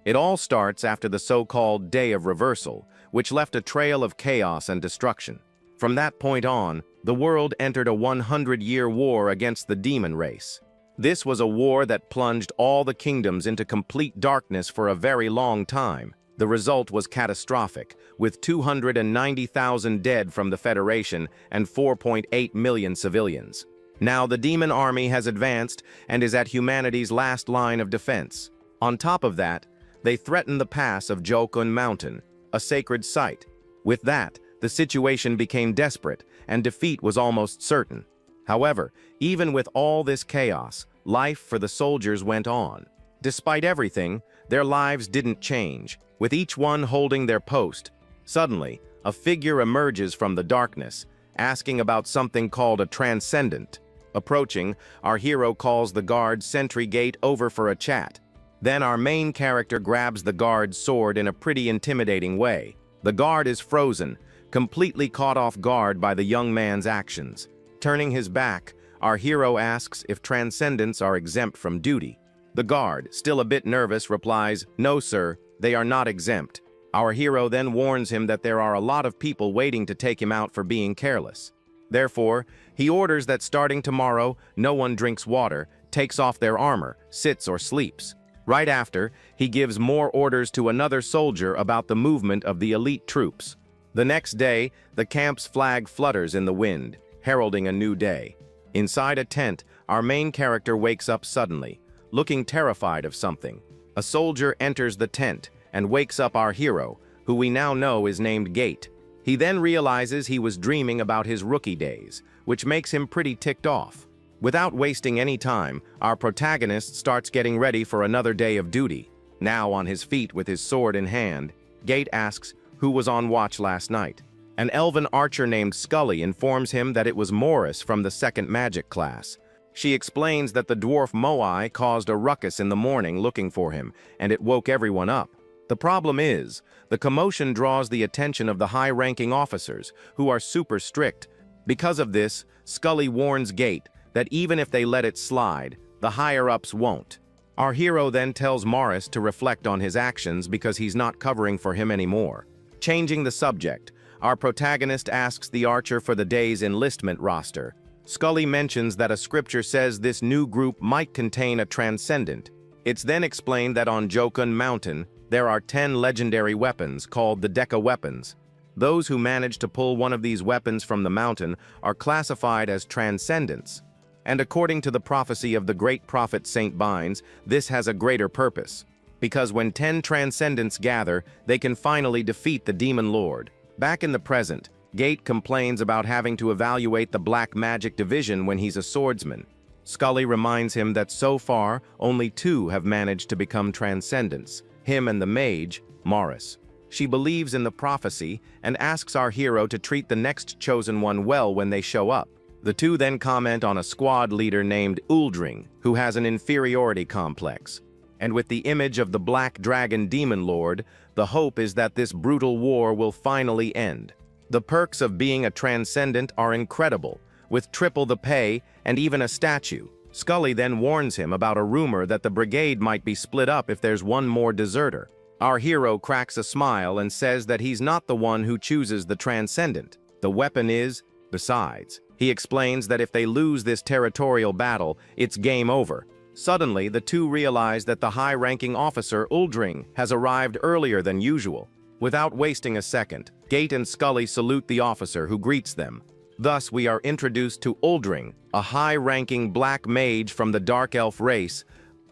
It all starts after the so-called Day of Reversal, which left a trail of chaos and destruction. From that point on, the world entered a 100-year war against the demon race. This was a war that plunged all the kingdoms into complete darkness for a very long time. The result was catastrophic, with 290,000 dead from the Federation and 4.8 million civilians. Now the demon army has advanced and is at humanity's last line of defense. On top of that, they threaten the pass of Jokun Mountain, a sacred site. With that, the situation became desperate, and defeat was almost certain. However, even with all this chaos, life for the soldiers went on. Despite everything, their lives didn't change, with each one holding their post. Suddenly, a figure emerges from the darkness, asking about something called a transcendent. Approaching, our hero calls the guard sentry gate over for a chat. Then our main character grabs the guard's sword in a pretty intimidating way. The guard is frozen, completely caught off guard by the young man's actions. Turning his back, our hero asks if transcendents are exempt from duty. The guard, still a bit nervous, replies, "No, sir, they are not exempt." Our hero then warns him that there are a lot of people waiting to take him out for being careless. Therefore, he orders that starting tomorrow, no one drinks water, takes off their armor, sits or sleeps. Right after, he gives more orders to another soldier about the movement of the elite troops. The next day, the camp's flag flutters in the wind, heralding a new day. Inside a tent, our main character wakes up suddenly, looking terrified of something. A soldier enters the tent and wakes up our hero, who we now know is named Gate. He then realizes he was dreaming about his rookie days, which makes him pretty ticked off. Without wasting any time, our protagonist starts getting ready for another day of duty. Now on his feet with his sword in hand, Gate asks who was on watch last night. An elven archer named Scully informs him that it was Morris from the second magic class. She explains that the dwarf Moai caused a ruckus in the morning looking for him, and it woke everyone up. The problem is, the commotion draws the attention of the high-ranking officers, who are super strict. Because of this, Scully warns Gate that even if they let it slide, the higher-ups won't. Our hero then tells Morris to reflect on his actions because he's not covering for him anymore. Changing the subject, our protagonist asks the archer for the day's enlistment roster. Scully mentions that a scripture says this new group might contain a transcendent. It's then explained that on Jokun Mountain, there are 10 legendary weapons called the Deca weapons. Those who manage to pull one of these weapons from the mountain are classified as transcendents. And according to the prophecy of the great prophet Saint Bynes, this has a greater purpose. Because when 10 transcendents gather, they can finally defeat the demon lord. Back in the present, Gate complains about having to evaluate the black magic division when he's a swordsman. Scully reminds him that so far, only 2 have managed to become transcendents, him and the mage, Morris. She believes in the prophecy and asks our hero to treat the next chosen one well when they show up. The 2 then comment on a squad leader named Uldring, who has an inferiority complex. And with the image of the Black Dragon Demon Lord, the hope is that this brutal war will finally end. The perks of being a transcendent are incredible, with triple the pay and even a statue. Scully then warns him about a rumor that the brigade might be split up if there's one more deserter. Our hero cracks a smile and says that he's not the one who chooses the transcendent. The weapon is, besides. He explains that if they lose this territorial battle, it's game over. Suddenly, the 2 realize that the high-ranking officer, Uldring, has arrived earlier than usual. Without wasting a second, Gate and Scully salute the officer, who greets them. Thus, we are introduced to Uldring, a high-ranking black mage from the Dark Elf race.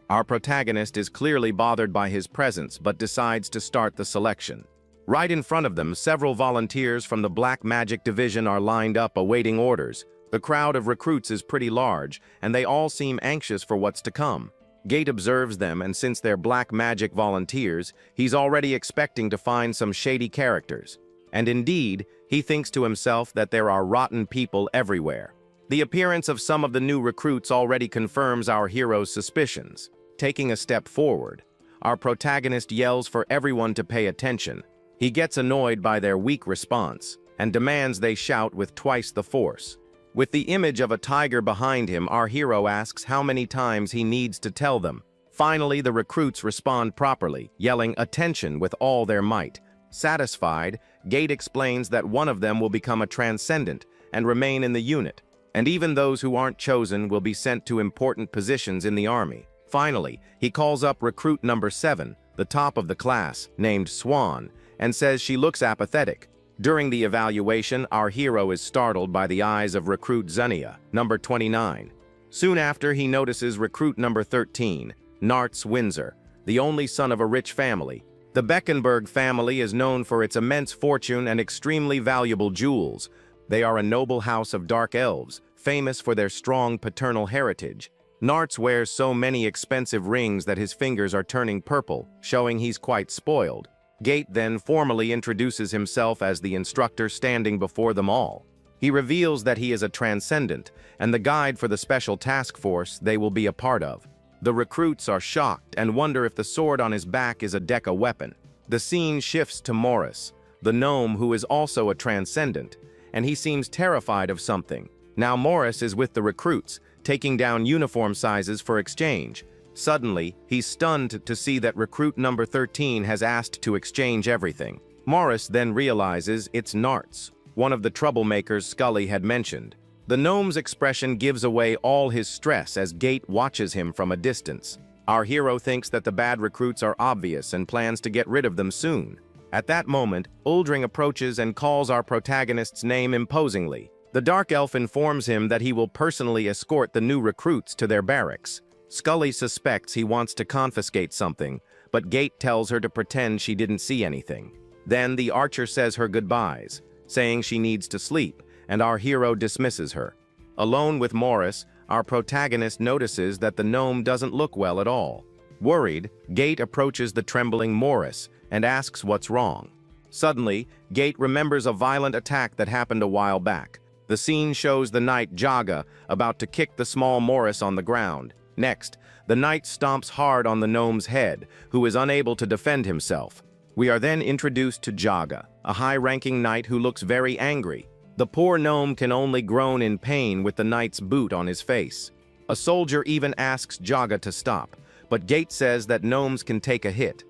Our protagonist is clearly bothered by his presence, but decides to start the selection. Right in front of them, several volunteers from the Black Magic Division are lined up awaiting orders. The crowd of recruits is pretty large, and they all seem anxious for what's to come. Gate observes them, and since they're black magic volunteers, he's already expecting to find some shady characters. And indeed, he thinks to himself that there are rotten people everywhere. The appearance of some of the new recruits already confirms our hero's suspicions. Taking a step forward, our protagonist yells for everyone to pay attention. He gets annoyed by their weak response, and demands they shout with twice the force. With the image of a tiger behind him, our hero asks how many times he needs to tell them. Finally, the recruits respond properly, yelling "Attention" with all their might. Satisfied, Gate explains that one of them will become a transcendent and remain in the unit, and even those who aren't chosen will be sent to important positions in the army. Finally, he calls up recruit number 7, the top of the class, named Swan, and says she looks apathetic. During the evaluation, our hero is startled by the eyes of recruit Zunia, number 29. Soon after, he notices recruit number 13, Nartz Windsor, the only son of a rich family. The Beckenberg family is known for its immense fortune and extremely valuable jewels. They are a noble house of dark elves, famous for their strong paternal heritage. Nartz wears so many expensive rings that his fingers are turning purple, showing he's quite spoiled. Gate then formally introduces himself as the instructor standing before them all. He reveals that he is a transcendent and the guide for the special task force they will be a part of. The recruits are shocked and wonder if the sword on his back is a Deca weapon. The scene shifts to Morris, the gnome who is also a transcendent, and he seems terrified of something. Now Morris is with the recruits, taking down uniform sizes for exchange. Suddenly, he's stunned to see that recruit number 13 has asked to exchange everything. Morris then realizes it's Nartz, one of the troublemakers Scully had mentioned. The gnome's expression gives away all his stress as Gate watches him from a distance. Our hero thinks that the bad recruits are obvious and plans to get rid of them soon. At that moment, Uldring approaches and calls our protagonist's name imposingly. The Dark Elf informs him that he will personally escort the new recruits to their barracks. Scully suspects he wants to confiscate something, but Gate tells her to pretend she didn't see anything. Then the archer says her goodbyes, saying she needs to sleep, and our hero dismisses her. Alone with Morris, our protagonist notices that the gnome doesn't look well at all. Worried, Gate approaches the trembling Morris and asks what's wrong. Suddenly, Gate remembers a violent attack that happened a while back. The scene shows the knight Jaga about to kick the small Morris on the ground. Next, the knight stomps hard on the gnome's head, who is unable to defend himself. We are then introduced to Jaga, a high-ranking knight who looks very angry. The poor gnome can only groan in pain with the knight's boot on his face. A soldier even asks Jaga to stop, but Gate says that gnomes can take a hit.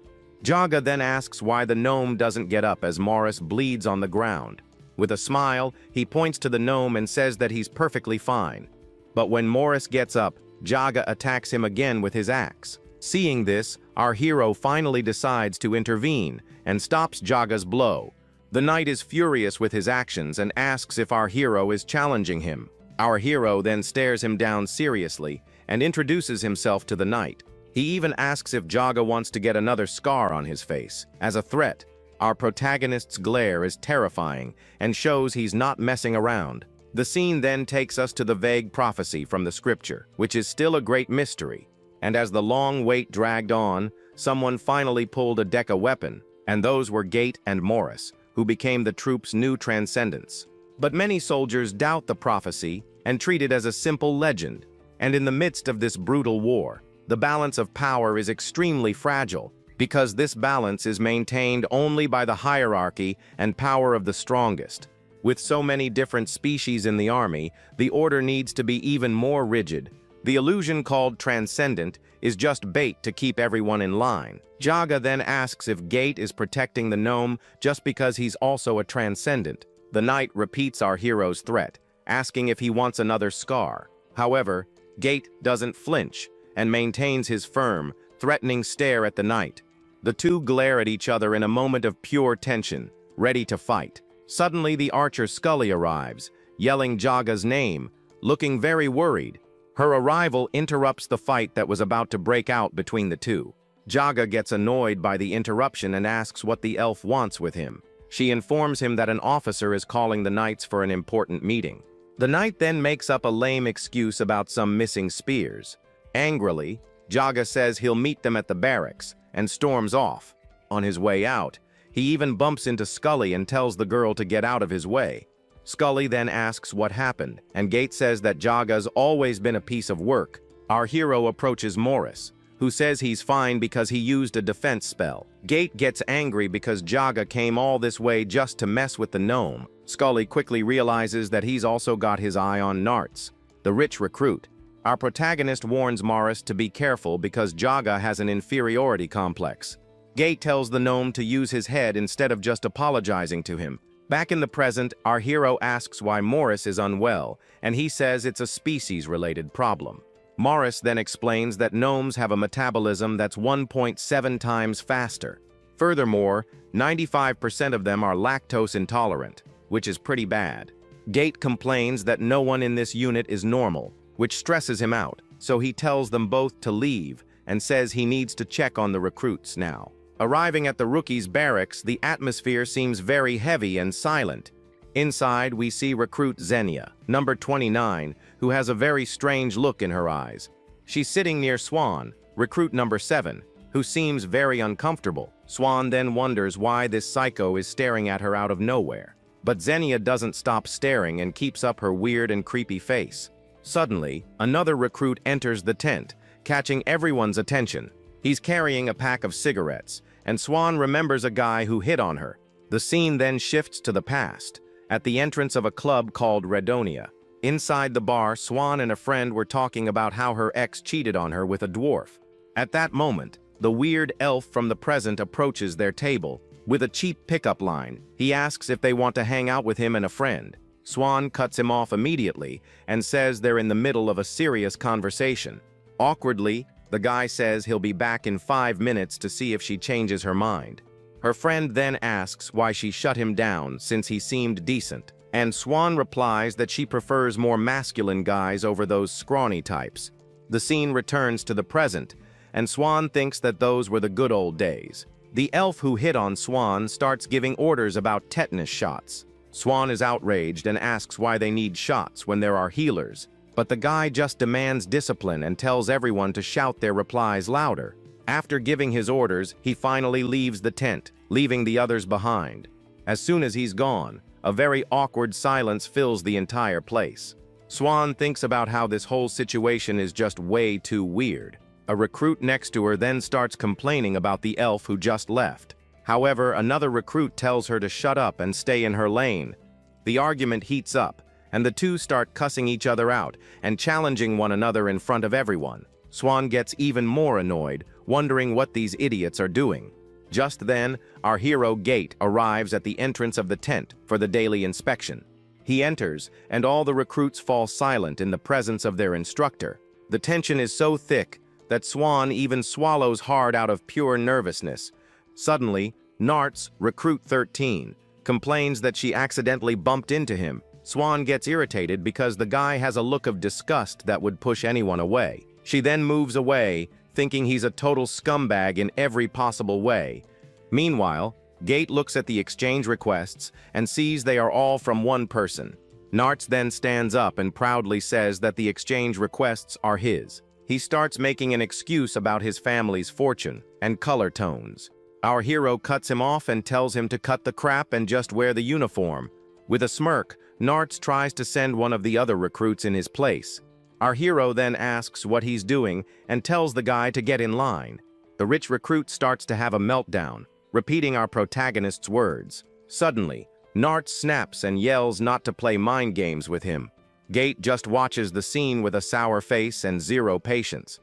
Jaga then asks why the gnome doesn't get up as Morris bleeds on the ground. With a smile, he points to the gnome and says that he's perfectly fine. But when Morris gets up, Jaga attacks him again with his axe. Seeing this, our hero finally decides to intervene and stops Jaga's blow. The knight is furious with his actions and asks if our hero is challenging him. Our hero then stares him down seriously and introduces himself to the knight. He even asks if Jaga wants to get another scar on his face, as a threat. Our protagonist's glare is terrifying and shows he's not messing around. The scene then takes us to the vague prophecy from the scripture, which is still a great mystery. And as the long wait dragged on, someone finally pulled a Deca weapon, and those were Gate and Morris, who became the troop's new transcendents. But many soldiers doubt the prophecy and treat it as a simple legend. And in the midst of this brutal war, the balance of power is extremely fragile, because this balance is maintained only by the hierarchy and power of the strongest. With so many different species in the army, the order needs to be even more rigid. The illusion called transcendent is just bait to keep everyone in line. Jaga then asks if Gate is protecting the gnome just because he's also a transcendent. The knight repeats our hero's threat, asking if he wants another scar. However, Gate doesn't flinch and maintains his firm, threatening stare at the knight. The two glare at each other in a moment of pure tension, ready to fight. Suddenly, the archer Scully arrives, yelling Jaga's name, looking very worried. Her arrival interrupts the fight that was about to break out between the two. Jaga gets annoyed by the interruption and asks what the elf wants with him. She informs him that an officer is calling the knights for an important meeting. The knight then makes up a lame excuse about some missing spears. Angrily, Jaga says he'll meet them at the barracks and storms off. On his way out, he even bumps into Scully and tells the girl to get out of his way. Scully then asks what happened, and Gate says that Jaga's always been a piece of work. Our hero approaches Morris, who says he's fine because he used a defense spell. Gate gets angry because Jaga came all this way just to mess with the gnome. Scully quickly realizes that he's also got his eye on Nartz, the rich recruit. Our protagonist warns Morris to be careful because Jaga has an inferiority complex. Gate tells the gnome to use his head instead of just apologizing to him. Back in the present, our hero asks why Morris is unwell, and he says it's a species-related problem. Morris then explains that gnomes have a metabolism that's 1.7 times faster. Furthermore, 95% of them are lactose intolerant, which is pretty bad. Gate complains that no one in this unit is normal, which stresses him out, so he tells them both to leave and says he needs to check on the recruits now. Arriving at the rookies' barracks, the atmosphere seems very heavy and silent. Inside, we see recruit Xenia, number 29, who has a very strange look in her eyes. She's sitting near Swan, recruit number 7, who seems very uncomfortable. Swan then wonders why this psycho is staring at her out of nowhere. But Xenia doesn't stop staring and keeps up her weird and creepy face. Suddenly, another recruit enters the tent, catching everyone's attention. He's carrying a pack of cigarettes, and Swan remembers a guy who hit on her. The scene then shifts to the past, at the entrance of a club called Redonia. Inside the bar, Swan and a friend were talking about how her ex cheated on her with a dwarf. At that moment, the weird elf from the present approaches their table. With a cheap pickup line, he asks if they want to hang out with him and a friend. Swan cuts him off immediately and says they're in the middle of a serious conversation. Awkwardly, the guy says he'll be back in 5 minutes to see if she changes her mind. Her friend then asks why she shut him down since he seemed decent, and Swan replies that she prefers more masculine guys over those scrawny types. The scene returns to the present, and Swan thinks that those were the good old days. The elf who hit on Swan starts giving orders about tetanus shots. Swan is outraged and asks why they need shots when there are healers, but the guy just demands discipline and tells everyone to shout their replies louder. After giving his orders, he finally leaves the tent, leaving the others behind. As soon as he's gone, a very awkward silence fills the entire place. Swan thinks about how this whole situation is just way too weird. A recruit next to her then starts complaining about the elf who just left. However, another recruit tells her to shut up and stay in her lane. The argument heats up, and the two start cussing each other out and challenging one another in front of everyone. Swan gets even more annoyed, wondering what these idiots are doing. Just then, our hero Gate arrives at the entrance of the tent for the daily inspection. He enters, and all the recruits fall silent in the presence of their instructor. The tension is so thick that Swan even swallows hard out of pure nervousness. Suddenly, Nartz, recruit 13, complains that she accidentally bumped into him. Swan gets irritated because the guy has a look of disgust that would push anyone away. She then moves away, thinking he's a total scumbag in every possible way. Meanwhile, Gate looks at the exchange requests and sees they are all from one person. Nartz then stands up and proudly says that the exchange requests are his. He starts making an excuse about his family's fortune and color tones. Our hero cuts him off and tells him to cut the crap and just wear the uniform. With a smirk, Nartz tries to send one of the other recruits in his place. Our hero then asks what he's doing and tells the guy to get in line. The rich recruit starts to have a meltdown, repeating our protagonist's words. Suddenly, Nartz snaps and yells not to play mind games with him. Gate just watches the scene with a sour face and zero patience.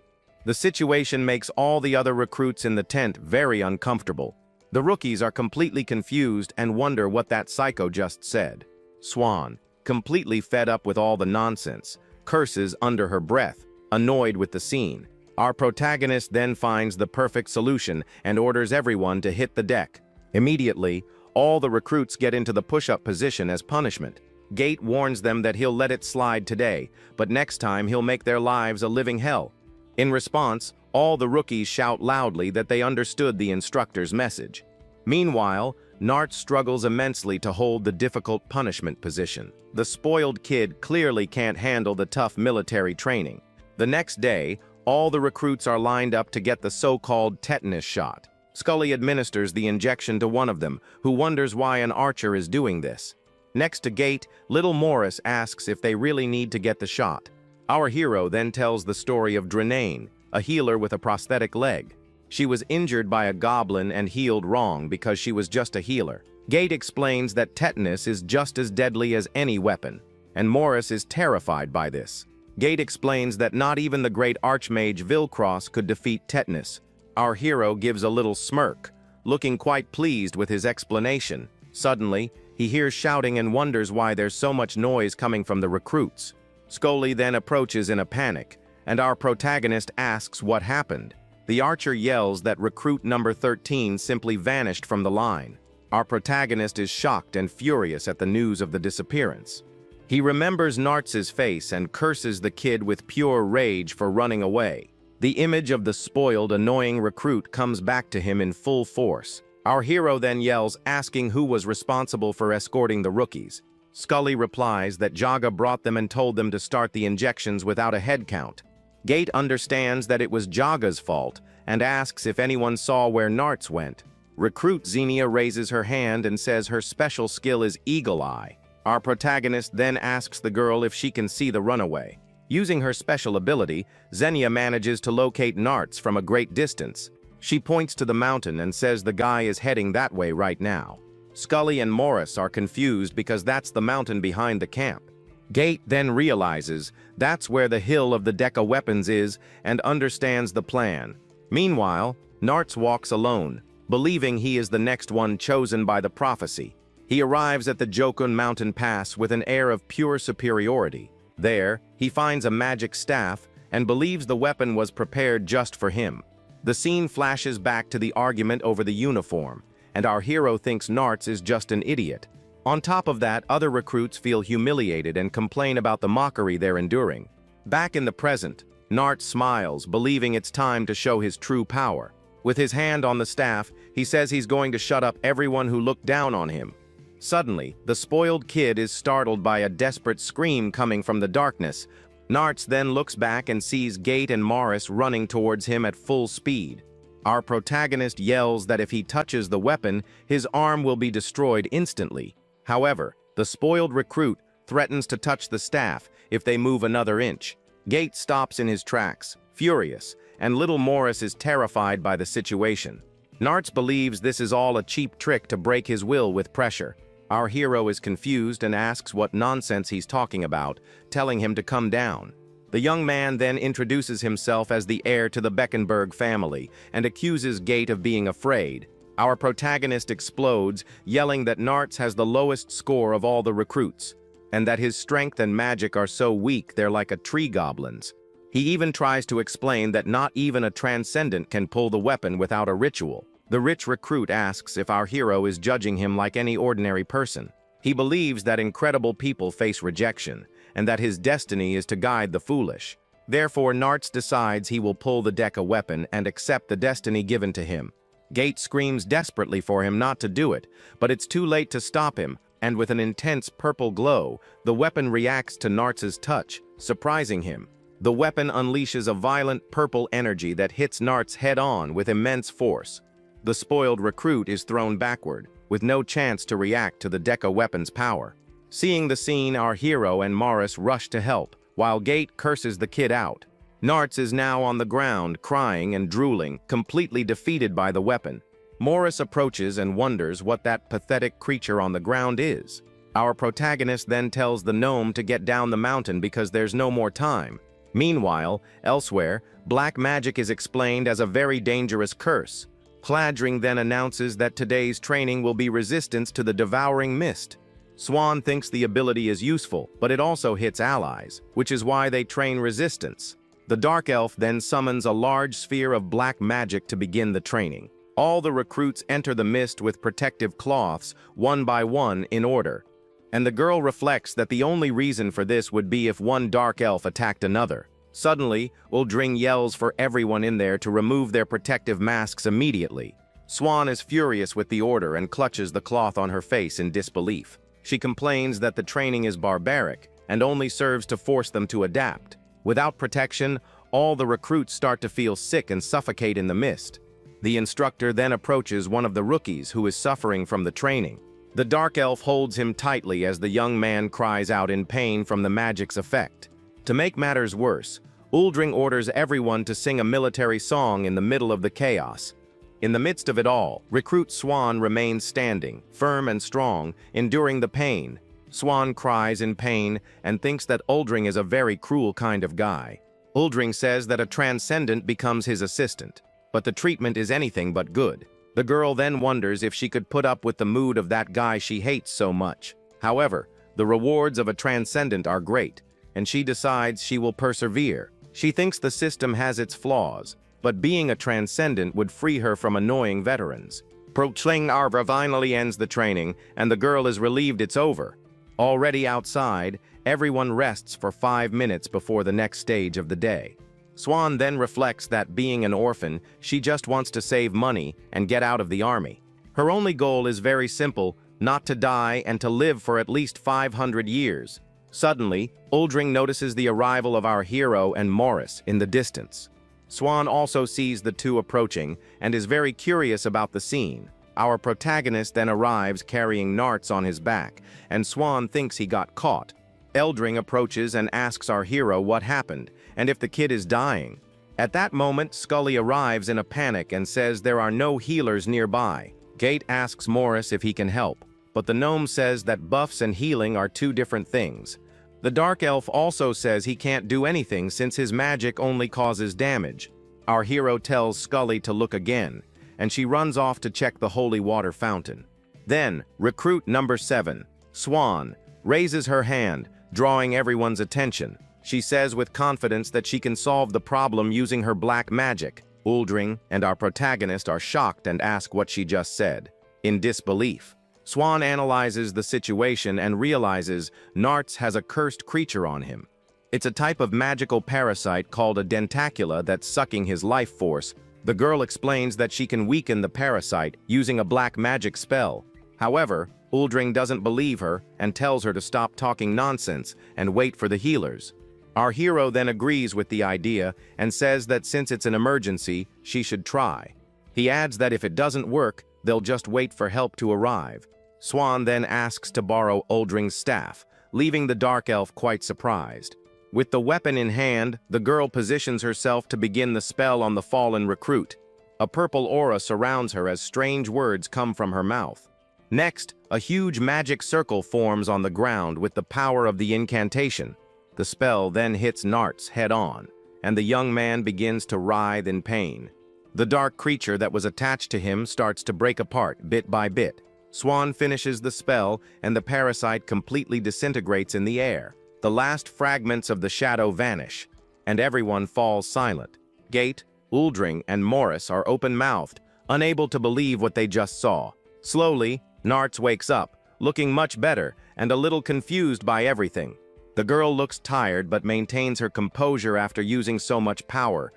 The situation makes all the other recruits in the tent very uncomfortable. The rookies are completely confused and wonder what that psycho just said. Swan, completely fed up with all the nonsense, curses under her breath, annoyed with the scene. Our protagonist then finds the perfect solution and orders everyone to hit the deck. Immediately, all the recruits get into the push-up position as punishment. Gate warns them that he'll let it slide today, but next time he'll make their lives a living hell. In response, all the rookies shout loudly that they understood the instructor's message. Meanwhile, Nartz struggles immensely to hold the difficult punishment position. The spoiled kid clearly can't handle the tough military training. The next day, all the recruits are lined up to get the so-called tetanus shot. Scully administers the injection to one of them, who wonders why an archer is doing this. Next to Gate, little Morris asks if they really need to get the shot. Our hero then tells the story of Drenane, a healer with a prosthetic leg. She was injured by a goblin and healed wrong because she was just a healer. Gate explains that tetanus is just as deadly as any weapon, and Morris is terrified by this. Gate explains that not even the great archmage Vilcross could defeat tetanus. Our hero gives a little smirk, looking quite pleased with his explanation. Suddenly, he hears shouting and wonders why there's so much noise coming from the recruits. Scully then approaches in a panic, and our protagonist asks what happened. The archer yells that recruit number 13 simply vanished from the line. Our protagonist is shocked and furious at the news of the disappearance. He remembers Nartz's face and curses the kid with pure rage for running away. The image of the spoiled, annoying recruit comes back to him in full force. Our hero then yells, asking who was responsible for escorting the rookies. Scully replies that Jaga brought them and told them to start the injections without a head count. Gate understands that it was Jaga's fault and asks if anyone saw where Nartz went. Recruit Xenia raises her hand and says her special skill is Eagle Eye. Our protagonist then asks the girl if she can see the runaway. Using her special ability, Xenia manages to locate Nartz from a great distance. She points to the mountain and says the guy is heading that way right now. Scully and Morris are confused because that's the mountain behind the camp. Gate then realizes that's where the hill of the Deca weapons is and understands the plan. Meanwhile, Nartz walks alone, believing he is the next one chosen by the prophecy. He arrives at the Jokun mountain pass with an air of pure superiority. There, he finds a magic staff and believes the weapon was prepared just for him. The scene flashes back to the argument over the uniform, and our hero thinks Nartz is just an idiot. On top of that, other recruits feel humiliated and complain about the mockery they're enduring. Back in the present, Nartz smiles, believing it's time to show his true power. With his hand on the staff, he says he's going to shut up everyone who looked down on him. Suddenly, the spoiled kid is startled by a desperate scream coming from the darkness. Nartz then looks back and sees Gate and Morris running towards him at full speed. Our protagonist yells that if he touches the weapon, his arm will be destroyed instantly. However, the spoiled recruit threatens to touch the staff if they move another inch. Gate stops in his tracks, furious, and little Morris is terrified by the situation. Nartz believes this is all a cheap trick to break his will with pressure. Our hero is confused and asks what nonsense he's talking about, telling him to come down. The young man then introduces himself as the heir to the Beckenberg family and accuses Gate of being afraid. Our protagonist explodes, yelling that Nartz has the lowest score of all the recruits, and that his strength and magic are so weak they're like a tree goblin's. He even tries to explain that not even a transcendent can pull the weapon without a ritual. The rich recruit asks if our hero is judging him like any ordinary person. He believes that incredible people face rejection, and that his destiny is to guide the foolish. Therefore, Nartz decides he will pull the Deca weapon and accept the destiny given to him. Gate screams desperately for him not to do it, but it's too late to stop him, and with an intense purple glow, the weapon reacts to Nartz's touch, surprising him. The weapon unleashes a violent purple energy that hits Nartz head-on with immense force. The spoiled recruit is thrown backward, with no chance to react to the Deca weapon's power. Seeing the scene, our hero and Morris rush to help, while Gate curses the kid out. Nartz is now on the ground, crying and drooling, completely defeated by the weapon. Morris approaches and wonders what that pathetic creature on the ground is. Our protagonist then tells the gnome to get down the mountain because there's no more time. Meanwhile, elsewhere, black magic is explained as a very dangerous curse. Cladring then announces that today's training will be resistance to the devouring mist. Swan thinks the ability is useful, but it also hits allies, which is why they train resistance. The Dark Elf then summons a large sphere of black magic to begin the training. All the recruits enter the mist with protective cloths, one by one, in order. And the girl reflects that the only reason for this would be if one Dark Elf attacked another. Suddenly, Uldring yells for everyone in there to remove their protective masks immediately. Swan is furious with the order and clutches the cloth on her face in disbelief. She complains that the training is barbaric and only serves to force them to adapt. Without protection, all the recruits start to feel sick and suffocate in the mist. The instructor then approaches one of the rookies who is suffering from the training. The Dark Elf holds him tightly as the young man cries out in pain from the magic's effect. To make matters worse, Uldring orders everyone to sing a military song in the middle of the chaos. In the midst of it all, recruit Swan remains standing, firm and strong, enduring the pain. Swan cries in pain and thinks that Uldring is a very cruel kind of guy. Uldring says that a transcendent becomes his assistant, but the treatment is anything but good. The girl then wonders if she could put up with the mood of that guy she hates so much. However, the rewards of a transcendent are great, and she decides she will persevere. She thinks the system has its flaws, but being a transcendent would free her from annoying veterans. Prochling Arva finally ends the training, and the girl is relieved it's over. Already outside, everyone rests for 5 minutes before the next stage of the day. Swan then reflects that being an orphan, she just wants to save money and get out of the army. Her only goal is very simple, not to die and to live for at least 500 years. Suddenly, Uldring notices the arrival of our hero and Morris in the distance. Swan also sees the two approaching and is very curious about the scene. Our protagonist then arrives carrying Narts on his back, and Swan thinks he got caught. Uldring approaches and asks our hero what happened, and if the kid is dying. At that moment, Scully arrives in a panic and says there are no healers nearby. Gate asks Morris if he can help, but the gnome says that buffs and healing are two different things. The dark elf also says he can't do anything since his magic only causes damage. Our hero tells Scully to look again, and she runs off to check the holy water fountain. Then, recruit number 7, Swan, raises her hand, drawing everyone's attention. She says with confidence that she can solve the problem using her black magic. Uldring and our protagonist are shocked and ask what she just said. In disbelief, Swan analyzes the situation and realizes Narts has a cursed creature on him. It's a type of magical parasite called a dentacula that's sucking his life force. The girl explains that she can weaken the parasite using a black magic spell. However, Uldring doesn't believe her and tells her to stop talking nonsense and wait for the healers. Our hero then agrees with the idea and says that since it's an emergency, she should try. He adds that if it doesn't work, they'll just wait for help to arrive. Swan then asks to borrow Uldring's staff, leaving the dark elf quite surprised. With the weapon in hand, the girl positions herself to begin the spell on the fallen recruit. A purple aura surrounds her as strange words come from her mouth. Next, a huge magic circle forms on the ground with the power of the incantation. The spell then hits Narts head-on, and the young man begins to writhe in pain. The dark creature that was attached to him starts to break apart bit by bit. Swan finishes the spell, and the parasite completely disintegrates in the air. The last fragments of the shadow vanish, and everyone falls silent. Gate, Uldring, and Morris are open-mouthed, unable to believe what they just saw. Slowly, Narts wakes up, looking much better and a little confused by everything. The girl looks tired but maintains her composure after using so much power.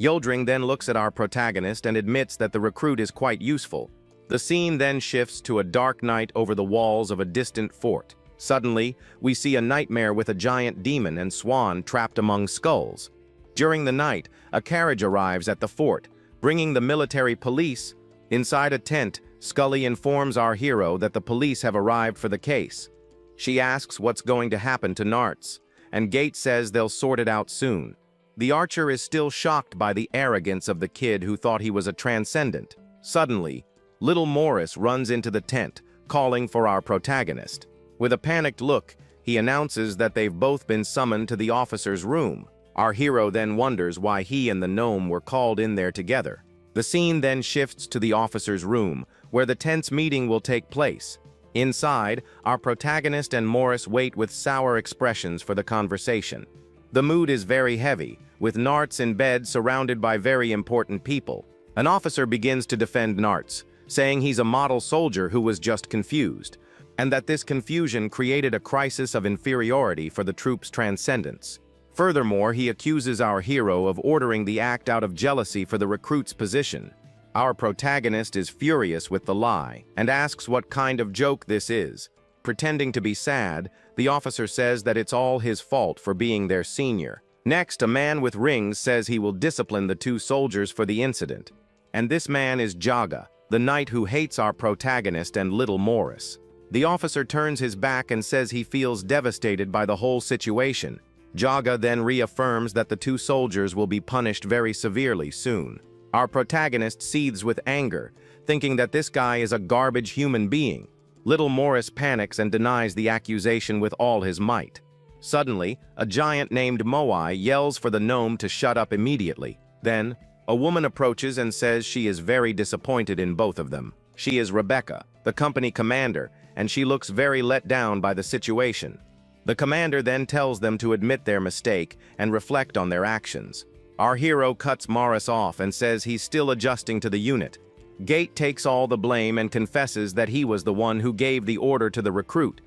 Uldring then looks at our protagonist and admits that the recruit is quite useful. The scene then shifts to a dark night over the walls of a distant fort. Suddenly, we see a nightmare with a giant demon and Swan trapped among skulls. During the night, a carriage arrives at the fort, bringing the military police. Inside a tent, Scully informs our hero that the police have arrived for the case. She asks what's going to happen to Narts, and Gate says they'll sort it out soon. The archer is still shocked by the arrogance of the kid who thought he was a transcendent. Suddenly, little Morris runs into the tent, calling for our protagonist. With a panicked look, he announces that they've both been summoned to the officer's room. Our hero then wonders why he and the gnome were called in there together. The scene then shifts to the officer's room, where the tense meeting will take place. Inside, our protagonist and Morris wait with sour expressions for the conversation. The mood is very heavy, with Narts in bed surrounded by very important people. An officer begins to defend Narts, saying he's a model soldier who was just confused, and that this confusion created a crisis of inferiority for the troop's transcendence. Furthermore, he accuses our hero of ordering the act out of jealousy for the recruit's position. Our protagonist is furious with the lie and asks what kind of joke this is. Pretending to be sad, the officer says that it's all his fault for being their senior. Next, a man with rings says he will discipline the two soldiers for the incident. And this man is Jaga, the knight who hates our protagonist and little Morris. The officer turns his back and says he feels devastated by the whole situation. Jaga then reaffirms that the two soldiers will be punished very severely soon. Our protagonist seethes with anger, thinking that this guy is a garbage human being. Little Morris panics and denies the accusation with all his might. Suddenly, a giant named Moai yells for the gnome to shut up immediately. Then, a woman approaches and says she is very disappointed in both of them. She is Rebecca, the company commander, and she looks very let down by the situation. The commander then tells them to admit their mistake and reflect on their actions. Our hero cuts Morris off and says he's still adjusting to the unit. Gate takes all the blame and confesses that he was the one who gave the order to the recruit.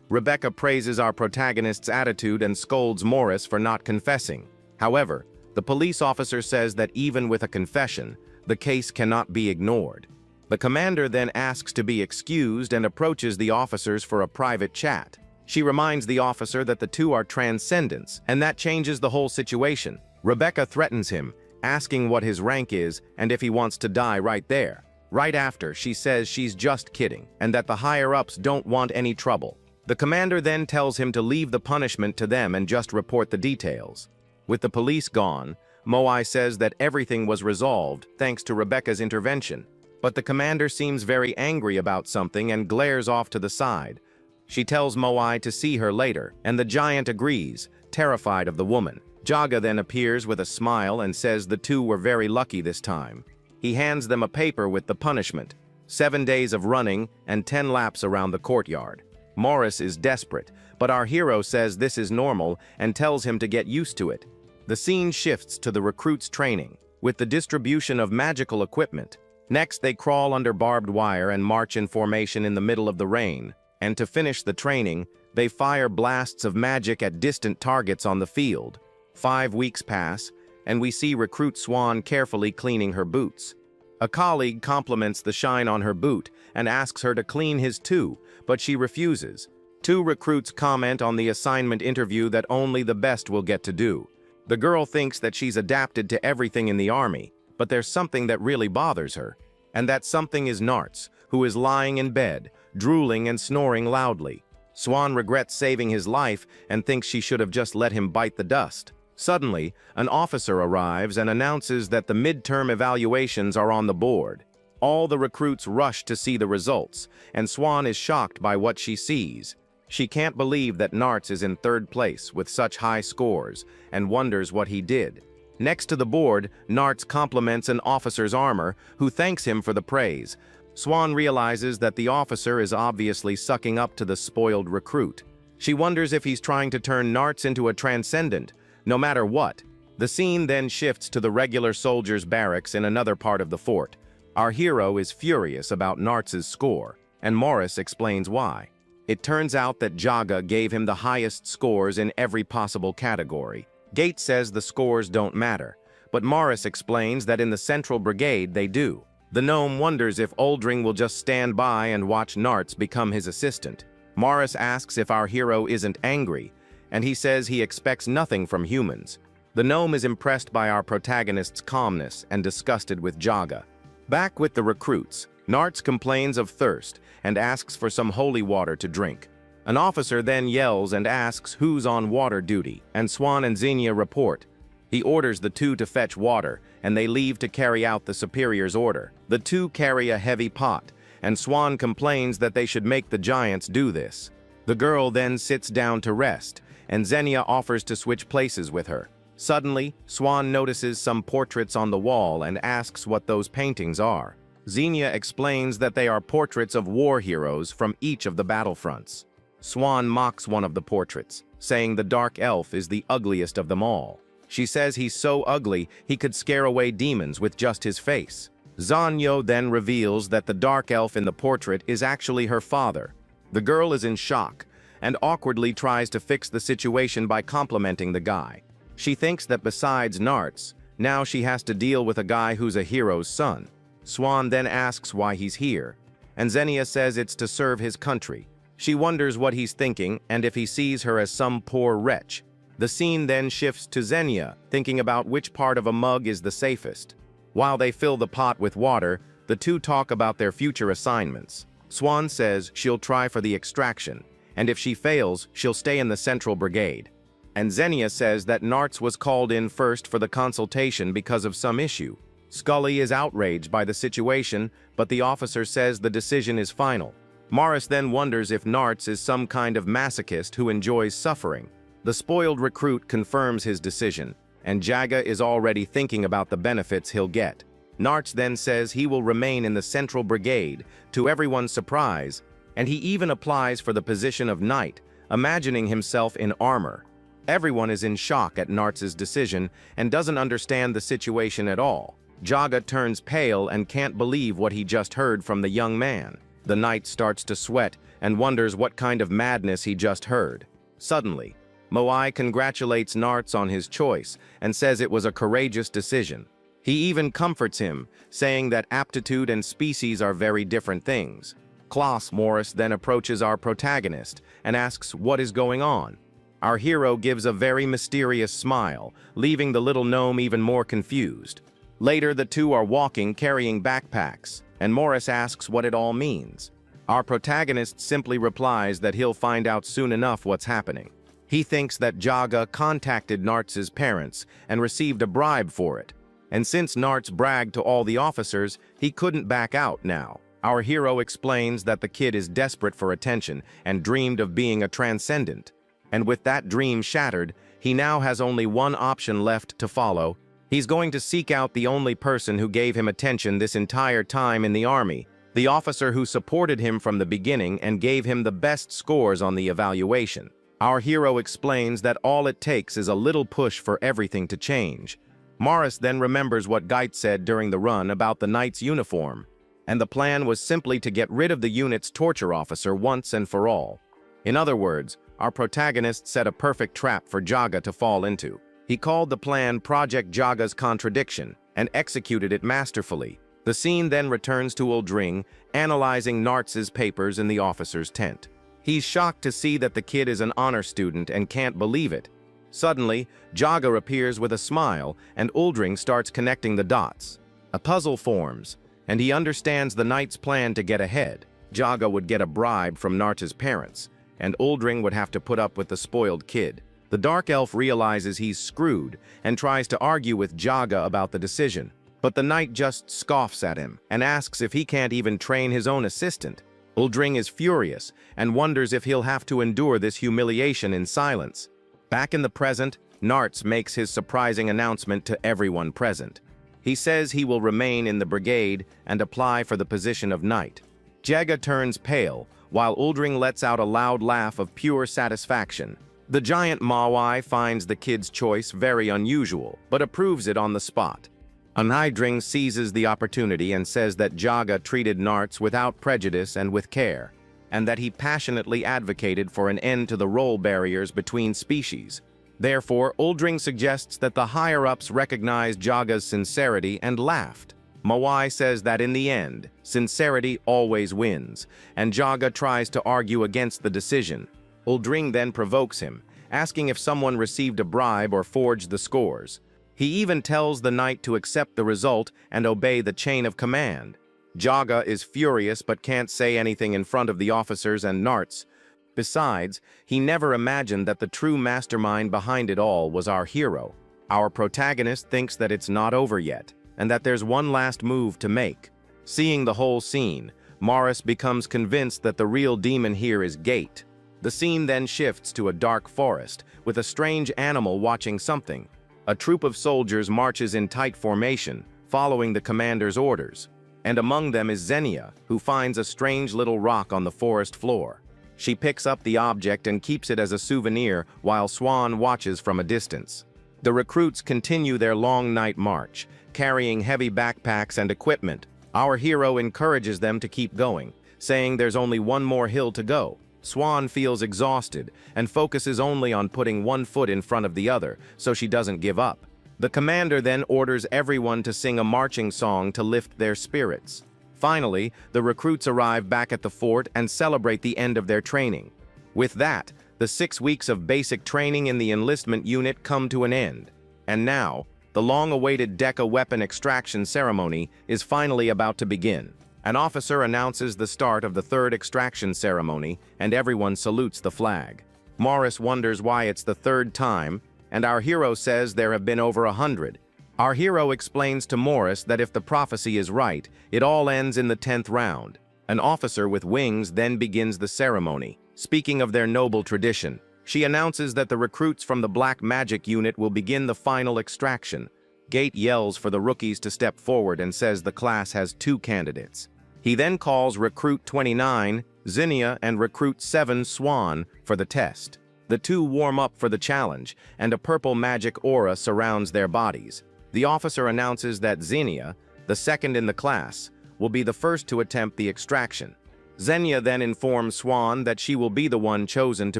Rebecca praises our protagonist's attitude and scolds Morris for not confessing. However, the police officer says that even with a confession, the case cannot be ignored. The commander then asks to be excused and approaches the officers for a private chat. She reminds the officer that the two are transcendents, and that changes the whole situation. Rebecca threatens him, asking what his rank is and if he wants to die right there. Right after, she says she's just kidding, and that the higher-ups don't want any trouble. The commander then tells him to leave the punishment to them and just report the details. With the police gone, Moai says that everything was resolved thanks to Rebecca's intervention. But the commander seems very angry about something and glares off to the side. She tells Moai to see her later, and the giant agrees, terrified of the woman. Jaga then appears with a smile and says the two were very lucky this time. He hands them a paper with the punishment, 7 days of running and 10 laps around the courtyard. Morris is desperate, but our hero says this is normal and tells him to get used to it. The scene shifts to the recruits' training, with the distribution of magical equipment. Next, they crawl under barbed wire and march in formation in the middle of the rain. And to finish the training, they fire blasts of magic at distant targets on the field. 5 weeks pass, and we see recruit Swan carefully cleaning her boots. A colleague compliments the shine on her boot and asks her to clean his too, but she refuses. 2 recruits comment on the assignment interview that only the best will get to do. The girl thinks that she's adapted to everything in the army, but there's something that really bothers her. And that something is Nartz, who is lying in bed, drooling and snoring loudly. Swan regrets saving his life and thinks she should have just let him bite the dust. Suddenly, an officer arrives and announces that the midterm evaluations are on the board. All the recruits rush to see the results, and Swan is shocked by what she sees. She can't believe that Nartz is in 3rd place with such high scores, and wonders what he did. Next to the board, Nartz compliments an officer's armor, who thanks him for the praise. Swan realizes that the officer is obviously sucking up to the spoiled recruit. She wonders if he's trying to turn Nartz into a transcendent. No matter what, the scene then shifts to the regular soldiers' barracks in another part of the fort. Our hero is furious about Nartz's score, and Morris explains why. It turns out that Jaga gave him the highest scores in every possible category. Gates says the scores don't matter, but Morris explains that in the Central Brigade they do. The gnome wonders if Oldring will just stand by and watch Nartz become his assistant. Morris asks if our hero isn't angry, and he says he expects nothing from humans. The gnome is impressed by our protagonist's calmness and disgusted with Jaga. Back with the recruits, Nartz complains of thirst and asks for some holy water to drink. An officer then yells and asks who's on water duty, and Swan and Xenia report. He orders the 2 to fetch water, and they leave to carry out the superior's order. The 2 carry a heavy pot, and Swan complains that they should make the giants do this. The girl then sits down to rest, and Xenia offers to switch places with her. Suddenly, Swan notices some portraits on the wall and asks what those paintings are. Xenia explains that they are portraits of war heroes from each of the battlefronts. Swan mocks one of the portraits, saying the dark elf is the ugliest of them all. She says he's so ugly he could scare away demons with just his face. Zanyo then reveals that the dark elf in the portrait is actually her father. The girl is in shock and awkwardly tries to fix the situation by complimenting the guy. She thinks that besides Nartz, now she has to deal with a guy who's a hero's son. Swan then asks why he's here, and Xenia says it's to serve his country. She wonders what he's thinking and if he sees her as some poor wretch. The scene then shifts to Xenia, thinking about which part of a mug is the safest. While they fill the pot with water, the 2 talk about their future assignments. Swan says she'll try for the extraction, and if she fails, she'll stay in the Central Brigade. And Xenia says that Nartz was called in first for the consultation because of some issue. Scully is outraged by the situation, but the officer says the decision is final. Morris then wonders if Nartz is some kind of masochist who enjoys suffering. The spoiled recruit confirms his decision, and Jaga is already thinking about the benefits he'll get. Nartz then says he will remain in the Central Brigade, to everyone's surprise, and he even applies for the position of knight, imagining himself in armor. Everyone is in shock at Nartz's decision and doesn't understand the situation at all. Jaga turns pale and can't believe what he just heard from the young man. The knight starts to sweat and wonders what kind of madness he just heard. Suddenly, Moai congratulates Nartz on his choice and says it was a courageous decision. He even comforts him, saying that aptitude and species are very different things. Klaus Morris then approaches our protagonist and asks what is going on. Our hero gives a very mysterious smile, leaving the little gnome even more confused. Later, the two are walking carrying backpacks, and Morris asks what it all means. Our protagonist simply replies that he'll find out soon enough what's happening. He thinks that Jaga contacted Nartz's parents and received a bribe for it. And since Nartz bragged to all the officers, he couldn't back out now. Our hero explains that the kid is desperate for attention and dreamed of being a transcendent. And with that dream shattered, he now has only one option left to follow. He's going to seek out the only person who gave him attention this entire time in the army, the officer who supported him from the beginning and gave him the best scores on the evaluation. Our hero explains that all it takes is a little push for everything to change. Morris then remembers what Geit said during the run about the knight's uniform, and the plan was simply to get rid of the unit's torture officer once and for all. In other words, our protagonist set a perfect trap for Jaga to fall into. He called the plan Project Jaga's Contradiction and executed it masterfully. The scene then returns to Uldring, analyzing Nartz's papers in the officer's tent. He's shocked to see that the kid is an honor student and can't believe it. Suddenly, Jaga appears with a smile, and Uldring starts connecting the dots. A puzzle forms, and he understands the knight's plan to get ahead. Jaga would get a bribe from Nartz's parents, and Uldring would have to put up with the spoiled kid. The dark elf realizes he's screwed and tries to argue with Jaga about the decision, but the knight just scoffs at him and asks if he can't even train his own assistant. Uldring is furious and wonders if he'll have to endure this humiliation in silence. Back in the present, Nartz makes his surprising announcement to everyone present. He says he will remain in the brigade and apply for the position of knight. Jaga turns pale, while Uldring lets out a loud laugh of pure satisfaction. The giant Mawai finds the kid's choice very unusual, but approves it on the spot. Anhydring seizes the opportunity and says that Jaga treated Nartz without prejudice and with care, and that he passionately advocated for an end to the role barriers between species. Therefore, Uldring suggests that the higher-ups recognize Jaga's sincerity and laughed. Mawai says that in the end, sincerity always wins, and Jaga tries to argue against the decision. Uldring then provokes him, asking if someone received a bribe or forged the scores. He even tells the knight to accept the result and obey the chain of command. Jaga is furious but can't say anything in front of the officers and Nartz. Besides, he never imagined that the true mastermind behind it all was our hero. Our protagonist thinks that it's not over yet, and that there's one last move to make. Seeing the whole scene, Morris becomes convinced that the real demon here is Geit. The scene then shifts to a dark forest, with a strange animal watching something. A troop of soldiers marches in tight formation, following the commander's orders. And among them is Xenia, who finds a strange little rock on the forest floor. She picks up the object and keeps it as a souvenir while Swan watches from a distance. The recruits continue their long night march, carrying heavy backpacks and equipment. Our hero encourages them to keep going, saying there's only one more hill to go. Swan feels exhausted and focuses only on putting one foot in front of the other so she doesn't give up. The commander then orders everyone to sing a marching song to lift their spirits. Finally, the recruits arrive back at the fort and celebrate the end of their training. With that, the 6 weeks of basic training in the enlistment unit come to an end. And now, the long-awaited Deca weapon extraction ceremony is finally about to begin. An officer announces the start of the third extraction ceremony, and everyone salutes the flag. Morris wonders why it's the third time, and our hero says there have been over 100. Our hero explains to Morris that if the prophecy is right, it all ends in the 10th round. An officer with wings then begins the ceremony. Speaking of their noble tradition, she announces that the recruits from the Black Magic unit will begin the final extraction. Gate yells for the rookies to step forward and says the class has 2 candidates. He then calls Recruit 29, Zinnia, and Recruit 7, Swan, for the test. The 2 warm up for the challenge, and a purple magic aura surrounds their bodies. The officer announces that Zinnia, the second in the class, will be the first to attempt the extraction. Zinnia then informs Swan that she will be the one chosen to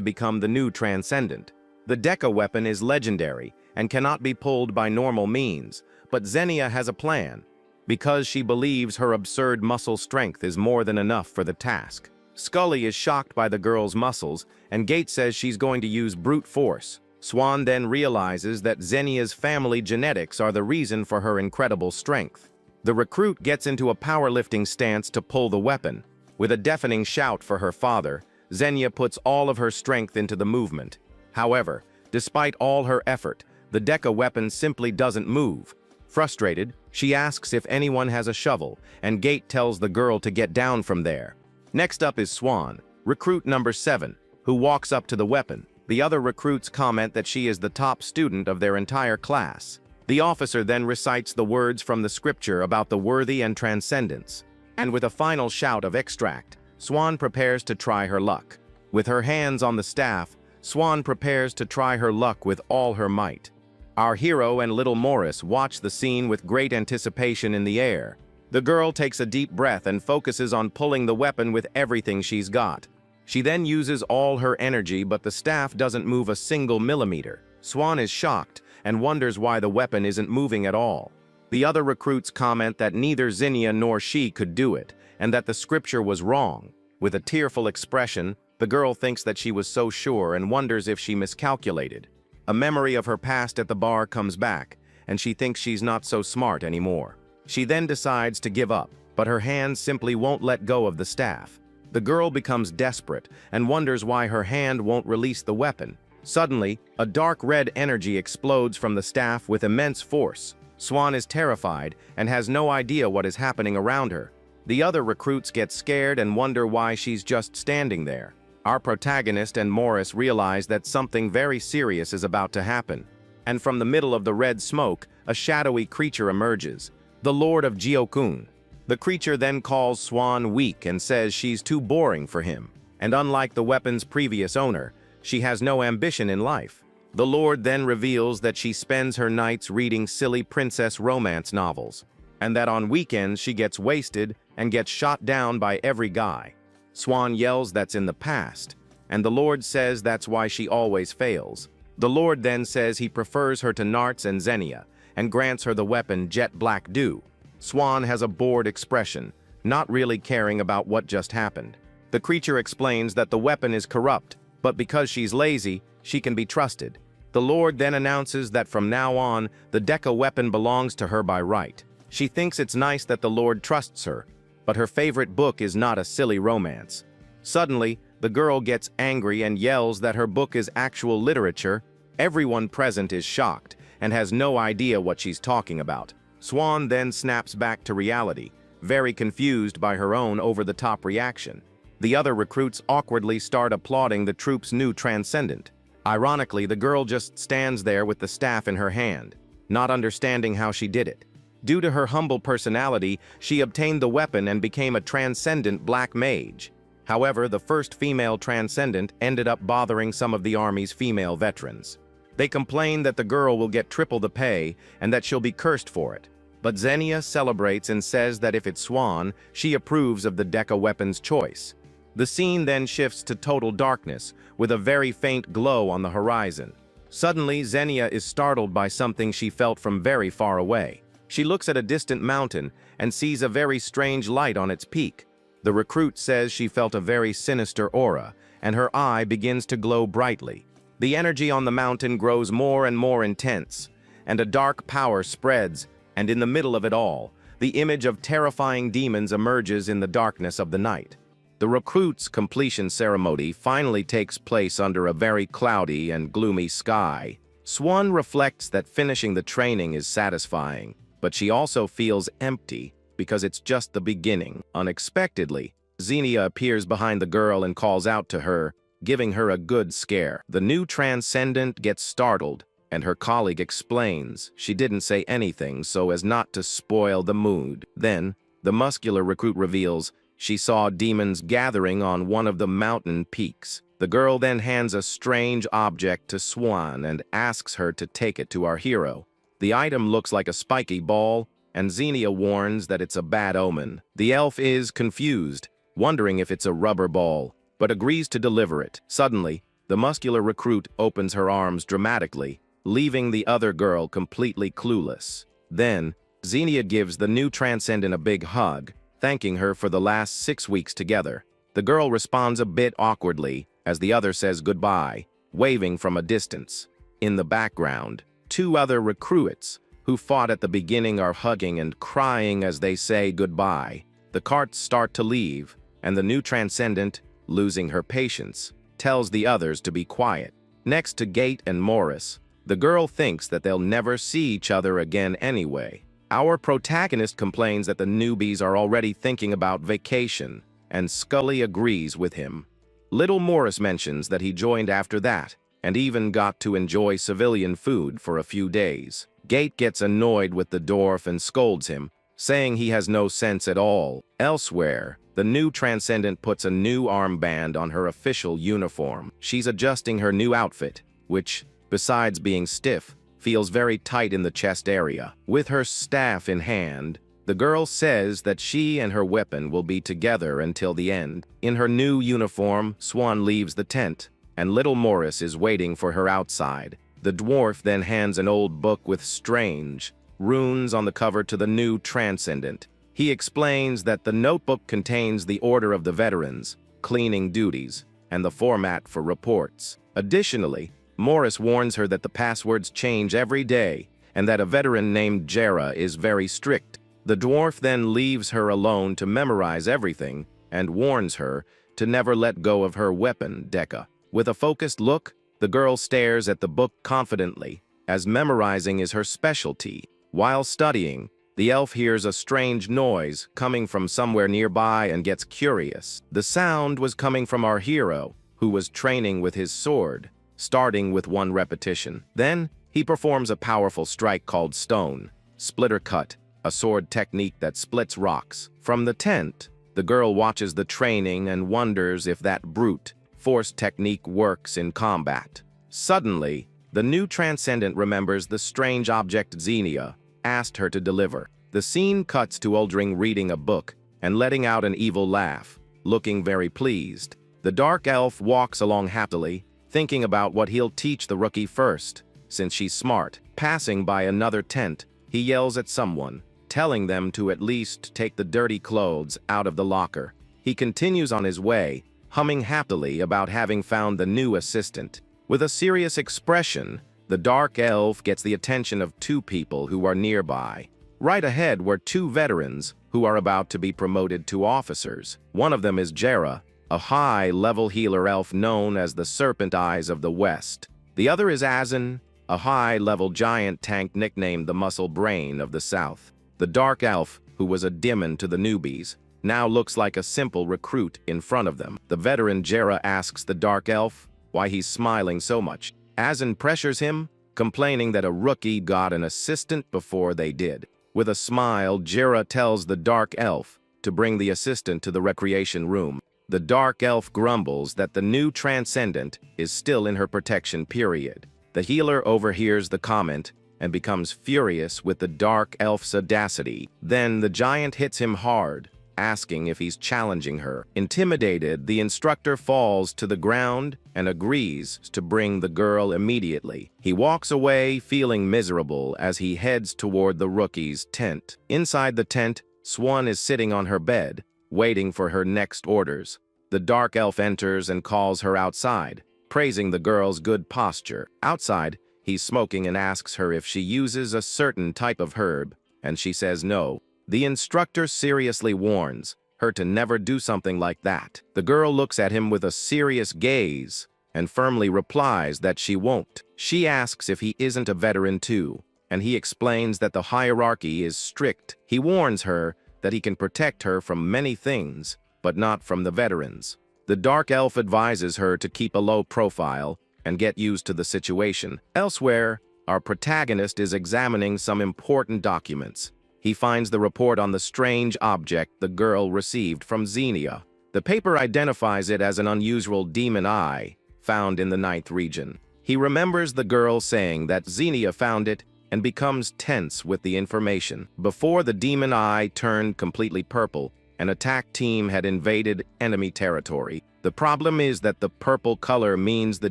become the new Transcendent. The Deca weapon is legendary and cannot be pulled by normal means, but Zinnia has a plan, because she believes her absurd muscle strength is more than enough for the task. Scully is shocked by the girl's muscles, and Gate says she's going to use brute force. Swan then realizes that Zinnia's family genetics are the reason for her incredible strength. The recruit gets into a powerlifting stance to pull the weapon. With a deafening shout for her father, Zinnia puts all of her strength into the movement. However, despite all her effort, the Deca weapon simply doesn't move. Frustrated, she asks if anyone has a shovel, and Gate tells the girl to get down from there. Next up is Swan, recruit number 7, who walks up to the weapon. The other recruits comment that she is the top student of their entire class. The officer then recites the words from the scripture about the worthy and transcendence. And with a final shout of extract, Swan prepares to try her luck. With her hands on the staff, Swan prepares to try her luck with all her might. Our hero and little Morris watch the scene with great anticipation in the air. The girl takes a deep breath and focuses on pulling the weapon with everything she's got. She then uses all her energy, but the staff doesn't move a single millimeter. Swan is shocked and wonders why the weapon isn't moving at all. The other recruits comment that neither Zinnia nor she could do it, and that the scripture was wrong. With a tearful expression, the girl thinks that she was so sure and wonders if she miscalculated. A memory of her past at the bar comes back, and she thinks she's not so smart anymore. She then decides to give up, but her hands simply won't let go of the staff. The girl becomes desperate and wonders why her hand won't release the weapon. Suddenly, a dark red energy explodes from the staff with immense force. Swan is terrified and has no idea what is happening around her. The other recruits get scared and wonder why she's just standing there. Our protagonist and Morris realize that something very serious is about to happen. And from the middle of the red smoke, a shadowy creature emerges, the Lord of Gyokun. The creature then calls Swan weak and says she's too boring for him. And unlike the weapon's previous owner, she has no ambition in life. The Lord then reveals that she spends her nights reading silly princess romance novels, and that on weekends she gets wasted and gets shot down by every guy. Swan yells that's in the past, and the Lord says that's why she always fails. The Lord then says he prefers her to Narts and Zinnia, and grants her the weapon Jet Black Dew. Swan has a bored expression, not really caring about what just happened. The creature explains that the weapon is corrupt, but because she's lazy, she can be trusted. The Lord then announces that from now on, the Deca weapon belongs to her by right. She thinks it's nice that the Lord trusts her, but her favorite book is not a silly romance. Suddenly, the girl gets angry and yells that her book is actual literature. Everyone present is shocked and has no idea what she's talking about. Swan then snaps back to reality, very confused by her own over-the-top reaction. The other recruits awkwardly start applauding the troop's new transcendent. Ironically, the girl just stands there with the staff in her hand, not understanding how she did it. Due to her humble personality, she obtained the weapon and became a transcendent black mage. However, the first female transcendent ended up bothering some of the army's female veterans. They complain that the girl will get triple the pay and that she'll be cursed for it. But Zinnia celebrates and says that if it's Swan, she approves of the Deca weapon's choice. The scene then shifts to total darkness, with a very faint glow on the horizon. Suddenly, Zinnia is startled by something she felt from very far away. She looks at a distant mountain and sees a very strange light on its peak. The recruit says she felt a very sinister aura, and her eye begins to glow brightly. The energy on the mountain grows more and more intense, and a dark power spreads, and in the middle of it all, the image of terrifying demons emerges in the darkness of the night. The recruit's completion ceremony finally takes place under a very cloudy and gloomy sky. Swan reflects that finishing the training is satisfying, but she also feels empty because it's just the beginning. Unexpectedly, Xenia appears behind the girl and calls out to her, giving her a good scare. The new transcendent gets startled, and her colleague explains she didn't say anything so as not to spoil the mood. Then, the muscular recruit reveals she saw demons gathering on one of the mountain peaks. The girl then hands a strange object to Swan and asks her to take it to our hero. The item looks like a spiky ball, and Xenia warns that it's a bad omen. The elf is confused, wondering if it's a rubber ball, but agrees to deliver it. Suddenly, the muscular recruit opens her arms dramatically, leaving the other girl completely clueless. Then, Xenia gives the new transcendent a big hug, thanking her for the last 6 weeks together. The girl responds a bit awkwardly as the other says goodbye, waving from a distance. In the background, 2 other recruits who fought at the beginning are hugging and crying as they say goodbye. The carts start to leave, and the new transcendent, losing her patience, tells the others to be quiet. Next to Gate and Morris, the girl thinks that they'll never see each other again anyway. Our protagonist complains that the newbies are already thinking about vacation, and Scully agrees with him. Little Morris mentions that he joined after that, and even got to enjoy civilian food for a few days. Gate gets annoyed with the dwarf and scolds him, saying he has no sense at all. Elsewhere, the new transcendent puts a new armband on her official uniform. She's adjusting her new outfit, which, besides being stiff, feels very tight in the chest area. With her staff in hand, the girl says that she and her weapon will be together until the end. In her new uniform, Swan leaves the tent, and little Morris is waiting for her outside. The dwarf then hands an old book with strange runes on the cover to the new transcendent. He explains that the notebook contains the order of the veterans, cleaning duties, and the format for reports. Additionally, Morris warns her that the passwords change every day, and that a veteran named Jera is very strict. The dwarf then leaves her alone to memorize everything, and warns her to never let go of her weapon, Deca. With a focused look, the girl stares at the book confidently, as memorizing is her specialty. While studying, the elf hears a strange noise coming from somewhere nearby and gets curious. The sound was coming from our hero, who was training with his sword, starting with 1 repetition. Then, he performs a powerful strike called Stone Splitter Cut, a sword technique that splits rocks. From the tent, the girl watches the training and wonders if that brute force technique works in combat. Suddenly, the new transcendent remembers the strange object Xenia asked her to deliver. The scene cuts to Uldring reading a book and letting out an evil laugh, looking very pleased. The dark elf walks along happily, thinking about what he'll teach the rookie first, since she's smart. Passing by another tent, he yells at someone, telling them to at least take the dirty clothes out of the locker. He continues on his way, humming happily about having found the new assistant. With a serious expression, the dark elf gets the attention of 2 people who are nearby. Right ahead were 2 veterans who are about to be promoted to officers. One of them is Jera, a high-level healer elf known as the Serpent Eyes of the West. The other is Azin, a high-level giant tank nicknamed the Muscle Brain of the South. The dark elf, who was a demon to the newbies, now looks like a simple recruit in front of them. The veteran Jera asks the dark elf why he's smiling so much. Azin pressures him, complaining that a rookie got an assistant before they did. With a smile, Jera tells the dark elf to bring the assistant to the recreation room. The dark elf grumbles that the new transcendent is still in her protection period. The healer overhears the comment and becomes furious with the dark elf's audacity. Then the giant hits him hard, asking if he's challenging her. Intimidated, the instructor falls to the ground and agrees to bring the girl immediately. He walks away feeling miserable as he heads toward the rookie's tent. Inside the tent, Swan is sitting on her bed, waiting for her next orders. The dark elf enters and calls her outside, praising the girl's good posture. Outside, he's smoking and asks her if she uses a certain type of herb, and she says no. The instructor seriously warns her to never do something like that. The girl looks at him with a serious gaze and firmly replies that she won't. She asks if he isn't a veteran too, and he explains that the hierarchy is strict. He warns her that he can protect her from many things, but not from the veterans. The dark elf advises her to keep a low profile and get used to the situation. Elsewhere, our protagonist is examining some important documents. He finds the report on the strange object the girl received from Xenia. The paper identifies it as an unusual demon eye found in the 9th region. He remembers the girl saying that Xenia found it and becomes tense with the information. Before the demon eye turned completely purple, an attack team had invaded enemy territory. The problem is that the purple color means the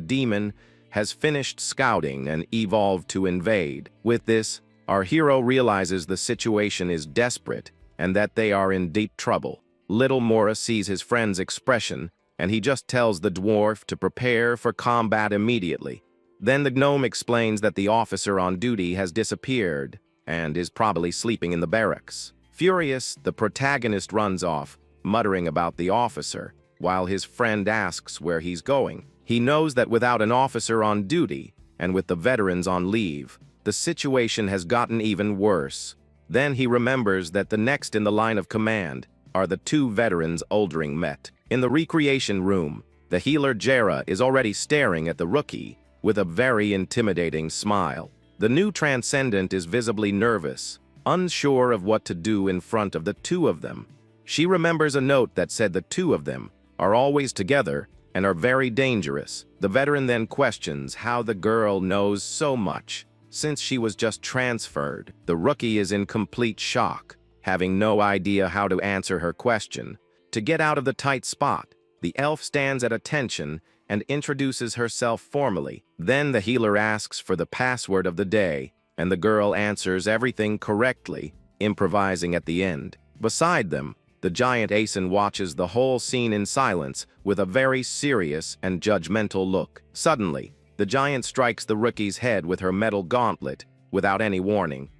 demon has finished scouting and evolved to invade. With this, our hero realizes the situation is desperate and that they are in deep trouble. Little Morris sees his friend's expression, and he just tells the dwarf to prepare for combat immediately. Then the gnome explains that the officer on duty has disappeared and is probably sleeping in the barracks. Furious, the protagonist runs off, muttering about the officer, while his friend asks where he's going. He knows that without an officer on duty, and with the veterans on leave, the situation has gotten even worse. Then he remembers that the next in the line of command are the 2 veterans Oldring met. In the recreation room, the healer Jera is already staring at the rookie with a very intimidating smile. The new transcendent is visibly nervous, unsure of what to do in front of the 2 of them. She remembers a note that said the 2 of them are always together and are very dangerous. The veteran then questions how the girl knows so much, since she was just transferred. The rookie is in complete shock, having no idea how to answer her question. To get out of the tight spot, the elf stands at attention and introduces herself formally. Then the healer asks for the password of the day, and the girl answers everything correctly, improvising at the end. Beside them, the giant Asen watches the whole scene in silence with a very serious and judgmental look. Suddenly, the giant strikes the rookie's head with her metal gauntlet without any warning.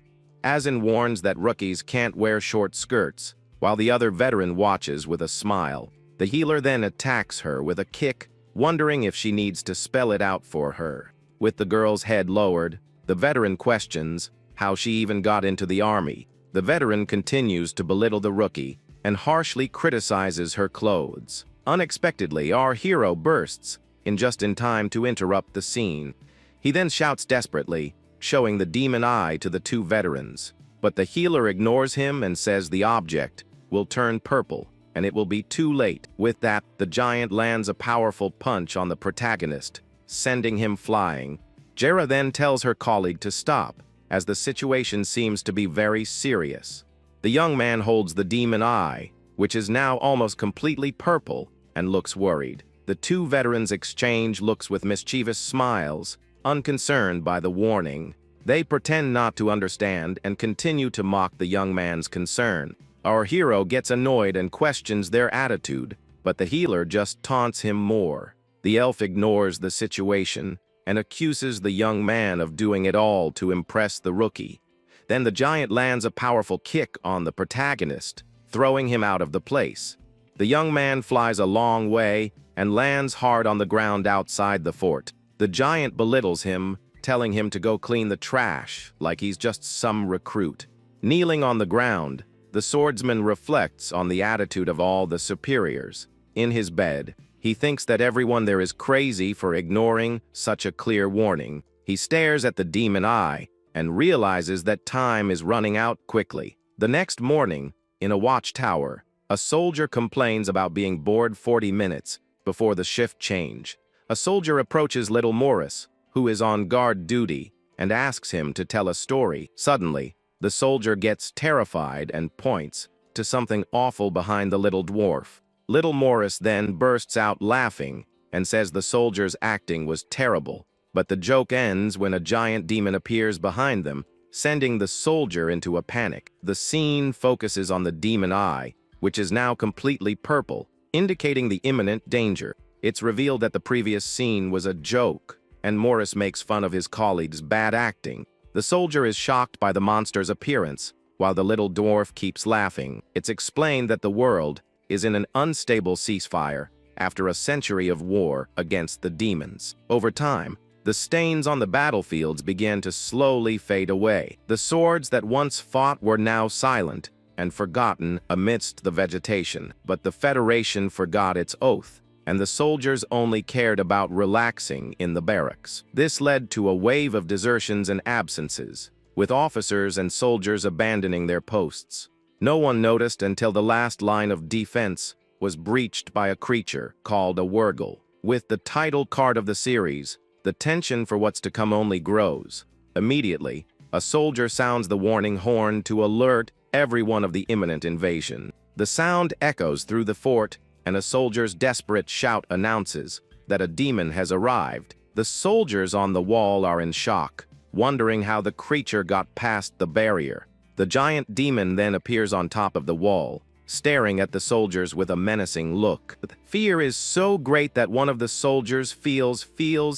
Asen warns that rookies can't wear short skirts, while the other veteran watches with a smile. The healer then attacks her with a kick, wondering if she needs to spell it out for her. With the girl's head lowered, the veteran questions how she even got into the army. The veteran continues to belittle the rookie and harshly criticizes her clothes. Unexpectedly, our hero bursts just in time to interrupt the scene. He then shouts desperately, showing the demon eye to the 2 veterans. But the healer ignores him and says the object will turn purple, and it will be too late. With that, the giant lands a powerful punch on the protagonist, sending him flying. Jera then tells her colleague to stop, as the situation seems to be very serious. The young man holds the demon eye, which is now almost completely purple, and looks worried. The 2 veterans exchange looks with mischievous smiles, unconcerned by the warning. They pretend not to understand and continue to mock the young man's concern. Our hero gets annoyed and questions their attitude, but the healer just taunts him more. The elf ignores the situation and accuses the young man of doing it all to impress the rookie. Then the giant lands a powerful kick on the protagonist, throwing him out of the place. The young man flies a long way and lands hard on the ground outside the fort. The giant belittles him, telling him to go clean the trash like he's just some recruit. Kneeling on the ground, the swordsman reflects on the attitude of all the superiors. In his bed, he thinks that everyone there is crazy for ignoring such a clear warning. He stares at the demon eye and realizes that time is running out quickly. The next morning, in a watchtower, a soldier complains about being bored 40 minutes before the shift change. A soldier approaches little Morris, who is on guard duty, and asks him to tell a story. Suddenly, the soldier gets terrified and points to something awful behind the little dwarf. Little Morris then bursts out laughing and says the soldier's acting was terrible, but the joke ends when a giant demon appears behind them, sending the soldier into a panic. The scene focuses on the demon eye, which is now completely purple, indicating the imminent danger. It's revealed that the previous scene was a joke, and Morris makes fun of his colleague's bad acting. The soldier is shocked by the monster's appearance, while the little dwarf keeps laughing. It's explained that the world is in an unstable ceasefire after a century of war against the demons. Over time, the stains on the battlefields began to slowly fade away. The swords that once fought were now silent, and forgotten amidst the vegetation. But the Federation forgot its oath, and the soldiers only cared about relaxing in the barracks. This led to a wave of desertions and absences, with officers and soldiers abandoning their posts. No one noticed until the last line of defense was breached by a creature called a Wurgle. With the title card of the series, the tension for what's to come only grows. Immediately, a soldier sounds the warning horn to alert everyone of the imminent invasion. The sound echoes through the fort, and a soldier's desperate shout announces that a demon has arrived. The soldiers on the wall are in shock, wondering how the creature got past the barrier. The giant demon then appears on top of the wall, staring at the soldiers with a menacing look. Fear is so great that one of the soldiers feels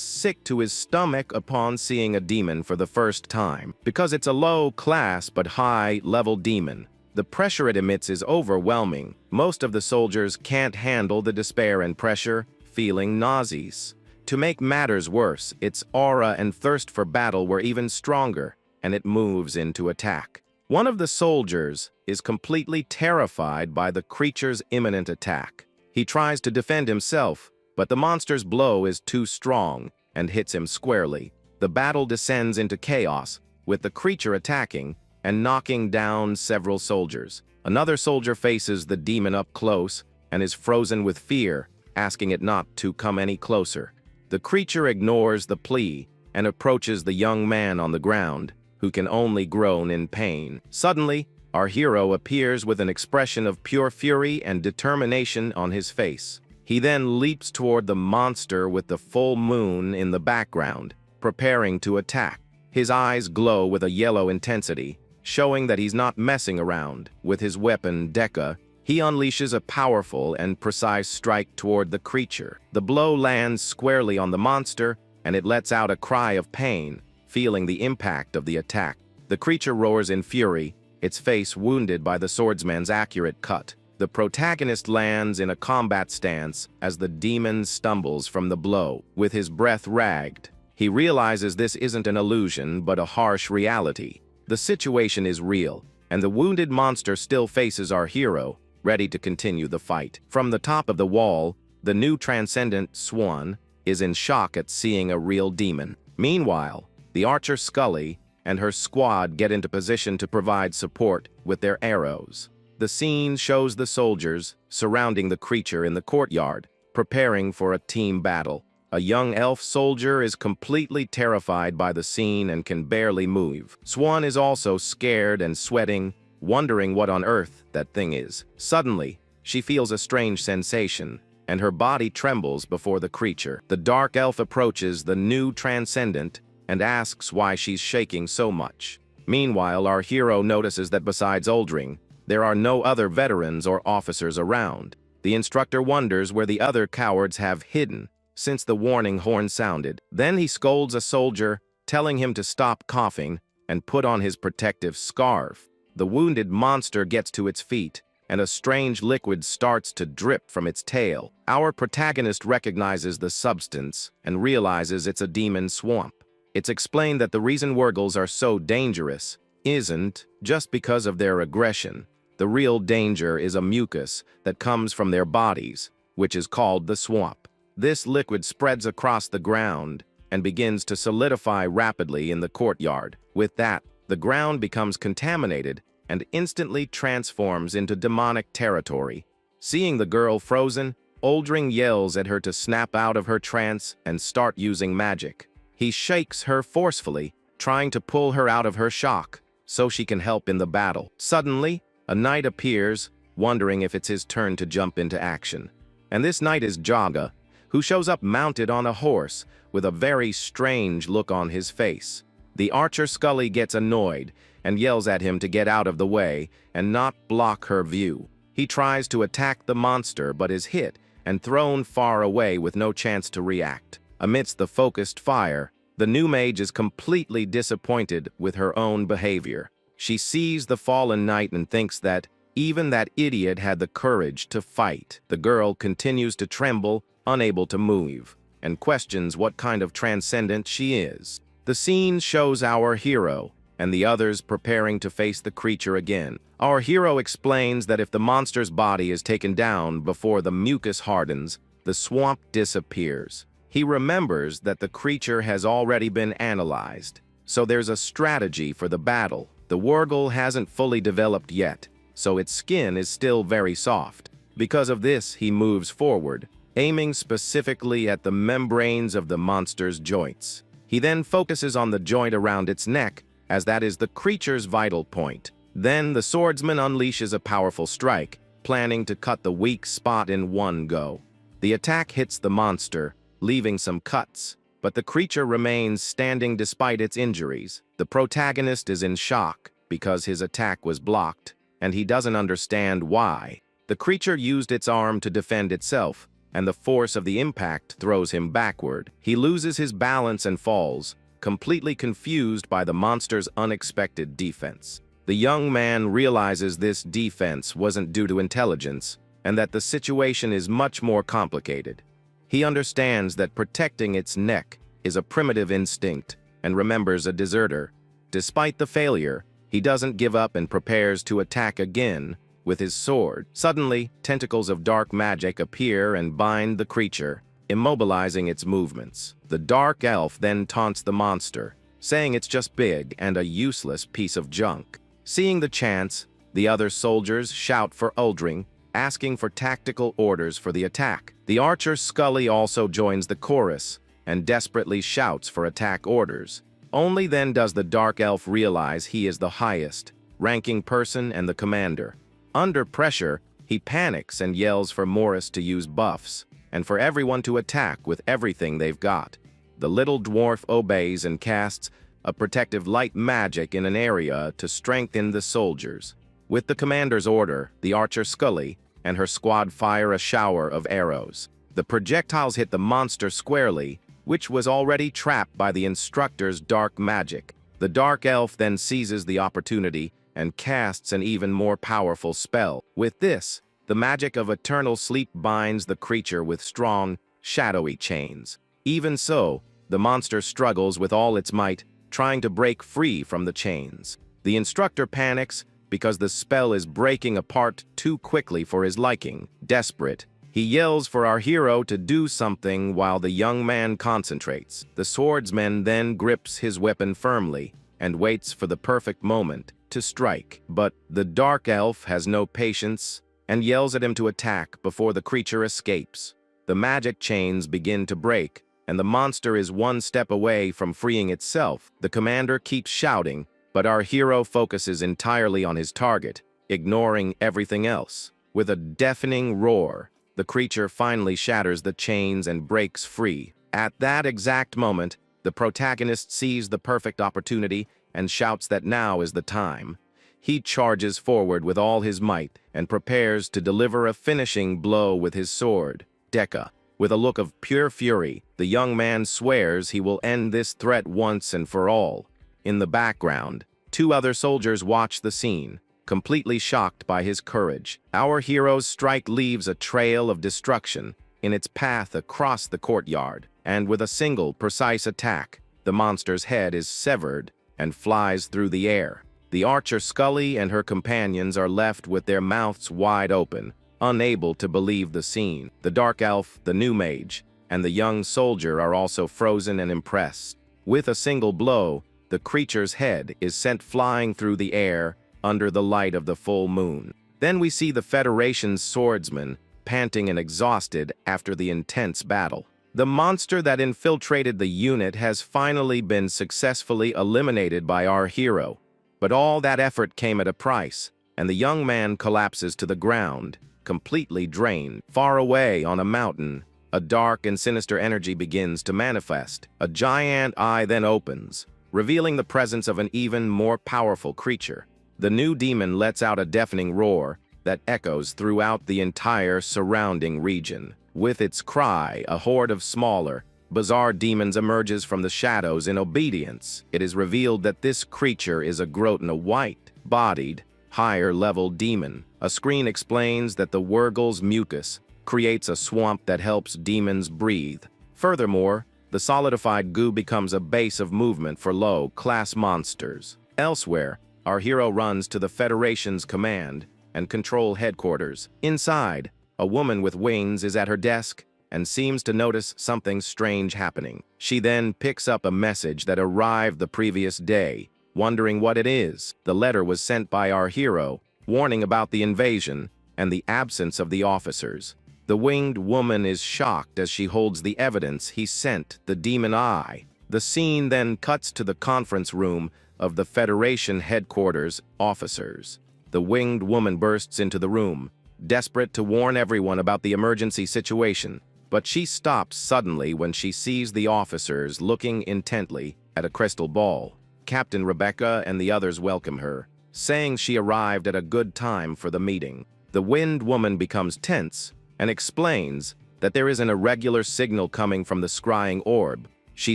sick to his stomach upon seeing a demon for the first time. Because it's a low-class but high-level demon, the pressure it emits is overwhelming. Most of the soldiers can't handle the despair and pressure, feeling nauseous. To make matters worse, its aura and thirst for battle were even stronger, and it moves into attack. One of the soldiers is completely terrified by the creature's imminent attack. He tries to defend himself, but the monster's blow is too strong and hits him squarely. The battle descends into chaos, with the creature attacking and knocking down several soldiers. Another soldier faces the demon up close and is frozen with fear, asking it not to come any closer. The creature ignores the plea and approaches the young man on the ground, who can only groan in pain. Suddenly, our hero appears with an expression of pure fury and determination on his face. He then leaps toward the monster with the full moon in the background, preparing to attack. His eyes glow with a yellow intensity, showing that he's not messing around. With his weapon, Deka, he unleashes a powerful and precise strike toward the creature. The blow lands squarely on the monster, and it lets out a cry of pain, feeling the impact of the attack. The creature roars in fury, its face wounded by the swordsman's accurate cut. The protagonist lands in a combat stance as the demon stumbles from the blow. With his breath ragged, he realizes this isn't an illusion but a harsh reality. The situation is real, and the wounded monster still faces our hero, ready to continue the fight. From the top of the wall, the new transcendent Swan is in shock at seeing a real demon. Meanwhile, the archer Scully and her squad get into position to provide support with their arrows. The scene shows the soldiers surrounding the creature in the courtyard, preparing for a team battle. A young elf soldier is completely terrified by the scene and can barely move. Swan is also scared and sweating, wondering what on earth that thing is. Suddenly, she feels a strange sensation, and her body trembles before the creature. The dark elf approaches the new transcendent and asks why she's shaking so much. Meanwhile, our hero notices that besides Oldring, there are no other veterans or officers around. The instructor wonders where the other cowards have hidden since the warning horn sounded. Then he scolds a soldier, telling him to stop coughing and put on his protective scarf. The wounded monster gets to its feet, and a strange liquid starts to drip from its tail. Our protagonist recognizes the substance and realizes it's a demon swamp. It's explained that the reason Wurgles are so dangerous isn't just because of their aggression. The real danger is a mucus that comes from their bodies, which is called the swamp. This liquid spreads across the ground and begins to solidify rapidly in the courtyard. With that, the ground becomes contaminated and instantly transforms into demonic territory. Seeing the girl frozen, Oldring yells at her to snap out of her trance and start using magic. He shakes her forcefully, trying to pull her out of her shock so she can help in the battle. Suddenly, a knight appears, wondering if it's his turn to jump into action. And this knight is Jaga, who shows up mounted on a horse with a very strange look on his face. The archer Scully gets annoyed and yells at him to get out of the way and not block her view. He tries to attack the monster but is hit and thrown far away with no chance to react. Amidst the focused fire, the new mage is completely disappointed with her own behavior. She sees the fallen knight and thinks that even that idiot had the courage to fight. The girl continues to tremble, unable to move, and questions what kind of transcendent she is. The scene shows our hero and the others preparing to face the creature again. Our hero explains that if the monster's body is taken down before the mucus hardens, the swamp disappears. He remembers that the creature has already been analyzed, so there's a strategy for the battle. The Wurgle hasn't fully developed yet, so its skin is still very soft. Because of this, he moves forward, aiming specifically at the membranes of the monster's joints. He then focuses on the joint around its neck, as that is the creature's vital point. Then the swordsman unleashes a powerful strike, planning to cut the weak spot in one go. The attack hits the monster, leaving some cuts, but the creature remains standing despite its injuries. The protagonist is in shock because his attack was blocked, and he doesn't understand why. The creature used its arm to defend itself, and the force of the impact throws him backward. He loses his balance and falls, completely confused by the monster's unexpected defense. The young man realizes this defense wasn't due to intelligence, and that the situation is much more complicated. He understands that protecting its neck is a primitive instinct, and remembers a deserter. Despite the failure, he doesn't give up and prepares to attack again with his sword. Suddenly, tentacles of dark magic appear and bind the creature, immobilizing its movements. The dark elf then taunts the monster, saying it's just big and a useless piece of junk. Seeing the chance, the other soldiers shout for Uldring, asking for tactical orders for the attack. The archer Scully also joins the chorus and desperately shouts for attack orders. Only then does the dark elf realize he is the highest ranking person and the commander. Under pressure, he panics and yells for Morris to use buffs, and for everyone to attack with everything they've got. The little dwarf obeys and casts a protective light magic in an area to strengthen the soldiers. With the commander's order, the archer Scully and her squad fire a shower of arrows. The projectiles hit the monster squarely, which was already trapped by the instructor's dark magic. The dark elf then seizes the opportunity and casts an even more powerful spell. With this, the magic of eternal sleep binds the creature with strong, shadowy chains. Even so, the monster struggles with all its might, trying to break free from the chains. The instructor panics because the spell is breaking apart too quickly for his liking. Desperate, he yells for our hero to do something while the young man concentrates. The swordsman then grips his weapon firmly and waits for the perfect moment to strike. But the dark elf has no patience and yells at him to attack before the creature escapes. The magic chains begin to break, and the monster is one step away from freeing itself. The commander keeps shouting, but our hero focuses entirely on his target, ignoring everything else. With a deafening roar, the creature finally shatters the chains and breaks free. At that exact moment, the protagonist sees the perfect opportunity and shouts that now is the time. He charges forward with all his might and prepares to deliver a finishing blow with his sword. Deca. With a look of pure fury, the young man swears he will end this threat once and for all. In the background, two other soldiers watch the scene, completely shocked by his courage. Our hero's strike leaves a trail of destruction in its path across the courtyard, and with a single precise attack, the monster's head is severed and flies through the air. The archer Scully and her companions are left with their mouths wide open, unable to believe the scene. The dark elf, the new mage, and the young soldier are also frozen and impressed. With a single blow, the creature's head is sent flying through the air under the light of the full moon. Then we see the Federation's swordsman, panting and exhausted after the intense battle. The monster that infiltrated the unit has finally been successfully eliminated by our hero. But all that effort came at a price, and the young man collapses to the ground, completely drained. Far away on a mountain, a dark and sinister energy begins to manifest. A giant eye then opens, revealing the presence of an even more powerful creature. The new demon lets out a deafening roar that echoes throughout the entire surrounding region. With its cry, a horde of smaller, bizarre demons emerges from the shadows in obedience. It is revealed that this creature is a Grotna white-bodied, higher-level demon. A screen explains that the Wurgle's mucus creates a swamp that helps demons breathe. Furthermore, the solidified goo becomes a base of movement for low-class monsters. Elsewhere, our hero runs to the Federation's command and control headquarters. Inside, a woman with wings is at her desk and seems to notice something strange happening. She then picks up a message that arrived the previous day, wondering what it is. The letter was sent by our hero, warning about the invasion and the absence of the officers. The winged woman is shocked as she holds the evidence he sent, the demon eye. The scene then cuts to the conference room of the Federation headquarters officers. The winged woman bursts into the room, desperate to warn everyone about the emergency situation, but she stops suddenly when she sees the officers looking intently at a crystal ball. Captain Rebecca and the others welcome her, saying she arrived at a good time for the meeting. The winged woman becomes tense and explains that there is an irregular signal coming from the scrying orb. She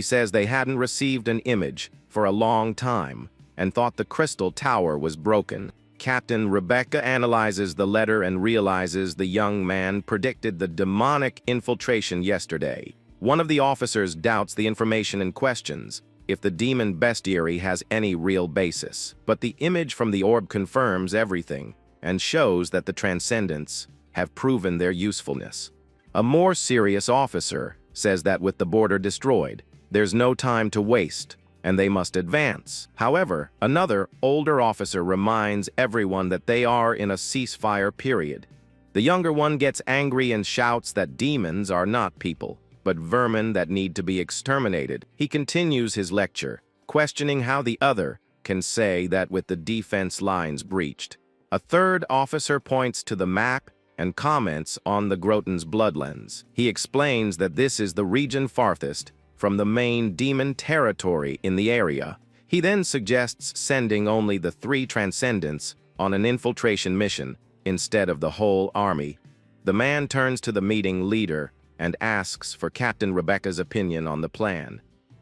says they hadn't received an image for a long time and thought the crystal tower was broken. Captain Rebecca analyzes the letter and realizes the young man predicted the demonic infiltration yesterday. One of the officers doubts the information and questions if the demon bestiary has any real basis. But the image from the orb confirms everything and shows that the transcendents have proven their usefulness. A more serious officer says that with the border destroyed, there's no time to waste, and they must advance. However, another, older officer reminds everyone that they are in a ceasefire period. The younger one gets angry and shouts that demons are not people, but vermin that need to be exterminated. He continues his lecture, questioning how the other can say that with the defense lines breached. A third officer points to the map and comments on the Groton's bloodlands. He explains that this is the region farthest from the main demon territory in the area. He then suggests sending only the 3 transcendents on an infiltration mission instead of the whole army. The man turns to the meeting leader and asks for Captain Rebecca's opinion on the plan.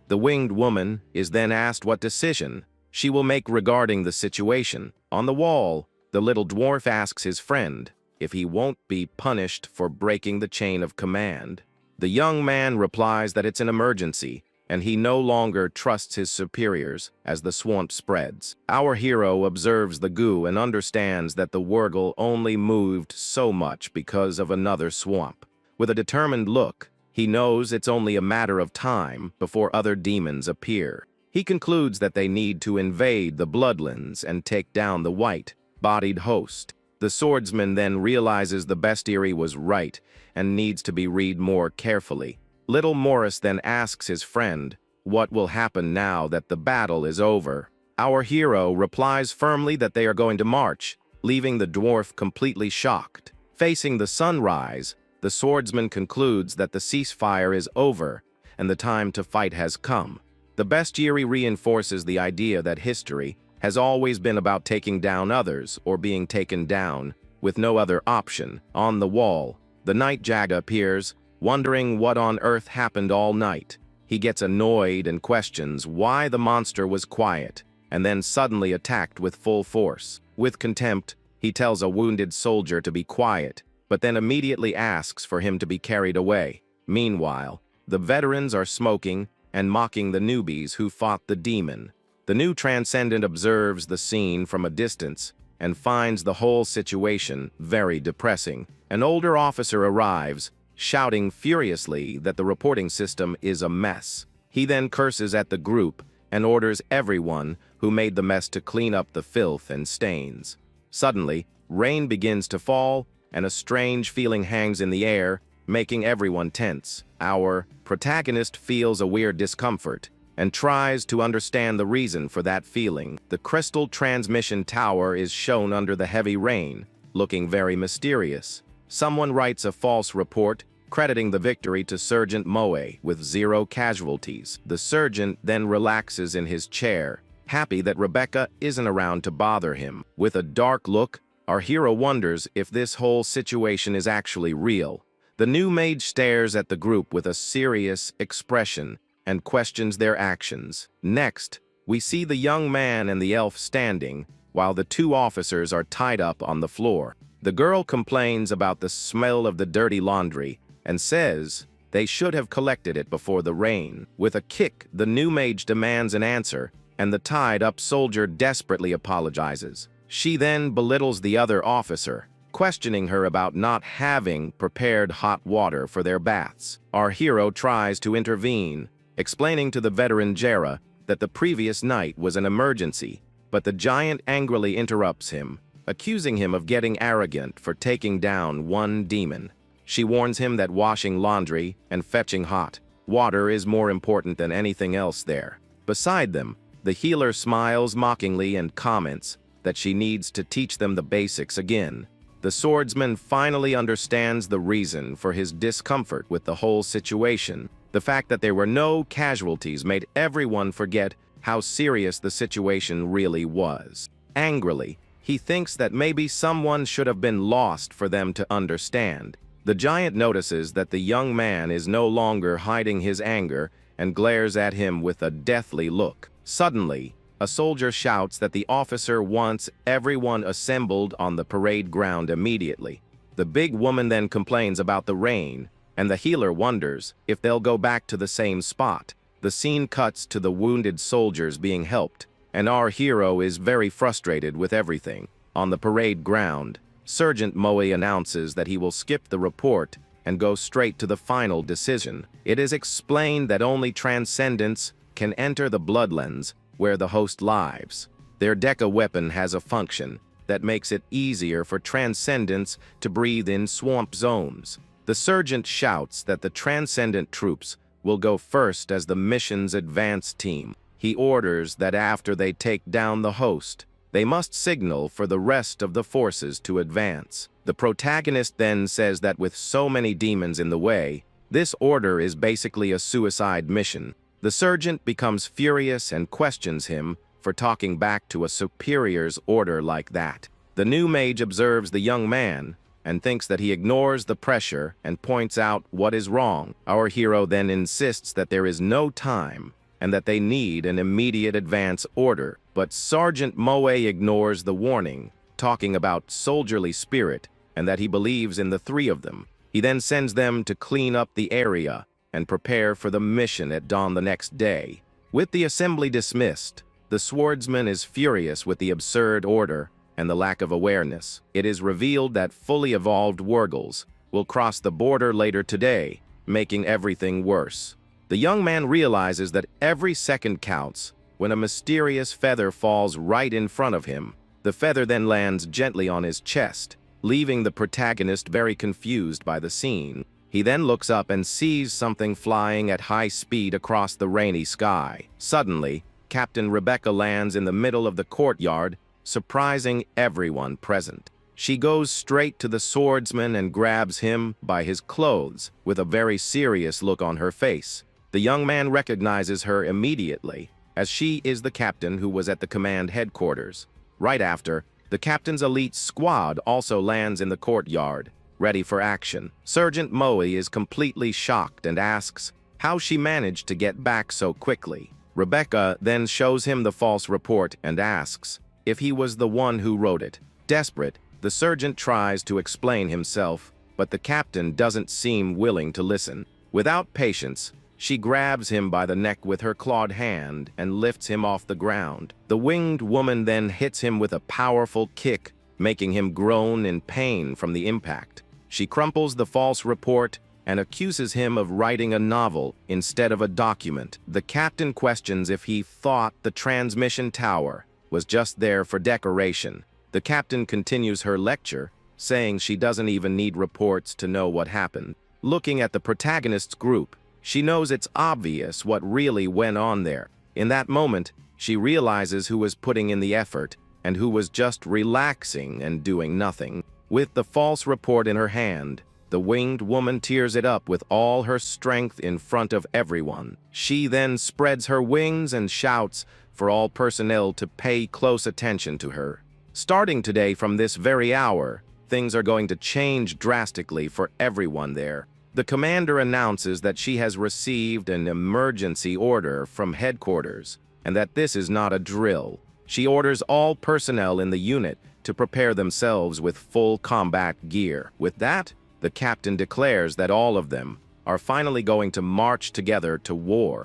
The winged woman is then asked what decision she will make regarding the situation. On the wall, the little dwarf asks his friend if he won't be punished for breaking the chain of command. The young man replies that it's an emergency, and he no longer trusts his superiors as the swamp spreads. Our hero observes the goo and understands that the Wurgle only moved so much because of another swamp. With a determined look, he knows it's only a matter of time before other demons appear. He concludes that they need to invade the Bloodlands and take down the white-bodied host. The swordsman then realizes the bestiary was right and needs to be read more carefully. Little Morris then asks his friend what will happen now that the battle is over. Our hero replies firmly that they are going to march, leaving the dwarf completely shocked. Facing the sunrise, the swordsman concludes that the ceasefire is over and the time to fight has come. The bestiary reinforces the idea that history has always been about taking down others or being taken down, with no other option. On the wall, the night Jaga appears, wondering what on earth happened all night. He gets annoyed and questions why the monster was quiet, and then suddenly attacked with full force. With contempt, he tells a wounded soldier to be quiet, but then immediately asks for him to be carried away. Meanwhile, the veterans are smoking and mocking the newbies who fought the demon. The new transcendent observes the scene from a distance and finds the whole situation very depressing. An older officer arrives, shouting furiously that the reporting system is a mess. He then curses at the group and orders everyone who made the mess to clean up the filth and stains. Suddenly, rain begins to fall, and a strange feeling hangs in the air, making everyone tense. Our protagonist feels a weird discomfort and tries to understand the reason for that feeling. The crystal transmission tower is shown under the heavy rain, looking very mysterious. Someone writes a false report, crediting the victory to Sergeant Moe with 0 casualties. The sergeant then relaxes in his chair, happy that Rebecca isn't around to bother him. With a dark look, our hero wonders if this whole situation is actually real. The new mage stares at the group with a serious expression and questions their actions. Next, we see the young man and the elf standing, while the 2 officers are tied up on the floor. The girl complains about the smell of the dirty laundry and says they should have collected it before the rain. With a kick, the new mage demands an answer and the tied-up soldier desperately apologizes. She then belittles the other officer, questioning her about not having prepared hot water for their baths. Our hero tries to intervene, explaining to the veteran Jera that the previous night was an emergency, but the giant angrily interrupts him, accusing him of getting arrogant for taking down one demon. She warns him that washing laundry and fetching hot water is more important than anything else there. Beside them, the healer smiles mockingly and comments that she needs to teach them the basics again. The swordsman finally understands the reason for his discomfort with the whole situation. The fact that there were no casualties made everyone forget how serious the situation really was. Angrily, he thinks that maybe someone should have been lost for them to understand. The giant notices that the young man is no longer hiding his anger and glares at him with a deathly look. Suddenly, a soldier shouts that the officer wants everyone assembled on the parade ground immediately. The big woman then complains about the rain, and the healer wonders if they'll go back to the same spot. The scene cuts to the wounded soldiers being helped, and our hero is very frustrated with everything. On the parade ground, Sergeant Moe announces that he will skip the report and go straight to the final decision. It is explained that only transcendents can enter the bloodlands where the host lives. Their Deca weapon has a function that makes it easier for transcendents to breathe in swamp zones. The sergeant shouts that the transcendent troops will go first as the mission's advance team. He orders that after they take down the host, they must signal for the rest of the forces to advance. The protagonist then says that with so many demons in the way, this order is basically a suicide mission. The sergeant becomes furious and questions him for talking back to a superior's order like that. The new mage observes the young man and thinks that he ignores the pressure and points out what is wrong. Our hero then insists that there is no time and that they need an immediate advance order, but Sergeant Moe ignores the warning, talking about soldierly spirit and that he believes in the three of them. He then sends them to clean up the area and prepare for the mission at dawn the next day. With the assembly dismissed, the swordsman is furious with the absurd order and the lack of awareness. It is revealed that fully evolved Wurgles will cross the border later today, making everything worse. The young man realizes that every second counts when a mysterious feather falls right in front of him. The feather then lands gently on his chest, leaving the protagonist very confused by the scene. He then looks up and sees something flying at high speed across the rainy sky. Suddenly, Captain Rebecca lands in the middle of the courtyard, surprising everyone present. She goes straight to the swordsman and grabs him by his clothes with a very serious look on her face. The young man recognizes her immediately, as she is the captain who was at the command headquarters. Right after, the captain's elite squad also lands in the courtyard, ready for action. Sergeant Moe is completely shocked and asks how she managed to get back so quickly. Rebecca then shows him the false report and asks if he was the one who wrote it. Desperate, the sergeant tries to explain himself, but the captain doesn't seem willing to listen. Without patience, she grabs him by the neck with her clawed hand and lifts him off the ground. The winged woman then hits him with a powerful kick, making him groan in pain from the impact. She crumples the false report and accuses him of writing a novel instead of a document. The captain questions if he thought the transmission tower was just there for decoration. The captain continues her lecture, saying she doesn't even need reports to know what happened. Looking at the protagonist's group, she knows it's obvious what really went on there. In that moment, she realizes who was putting in the effort and who was just relaxing and doing nothing. With the false report in her hand, the winged woman tears it up with all her strength in front of everyone. She then spreads her wings and shouts for all personnel to pay close attention to her. Starting today from this very hour, things are going to change drastically for everyone there. The commander announces that she has received an emergency order from headquarters and that this is not a drill. She orders all personnel in the unit to prepare themselves with full combat gear. With that, the captain declares that all of them are finally going to march together to war.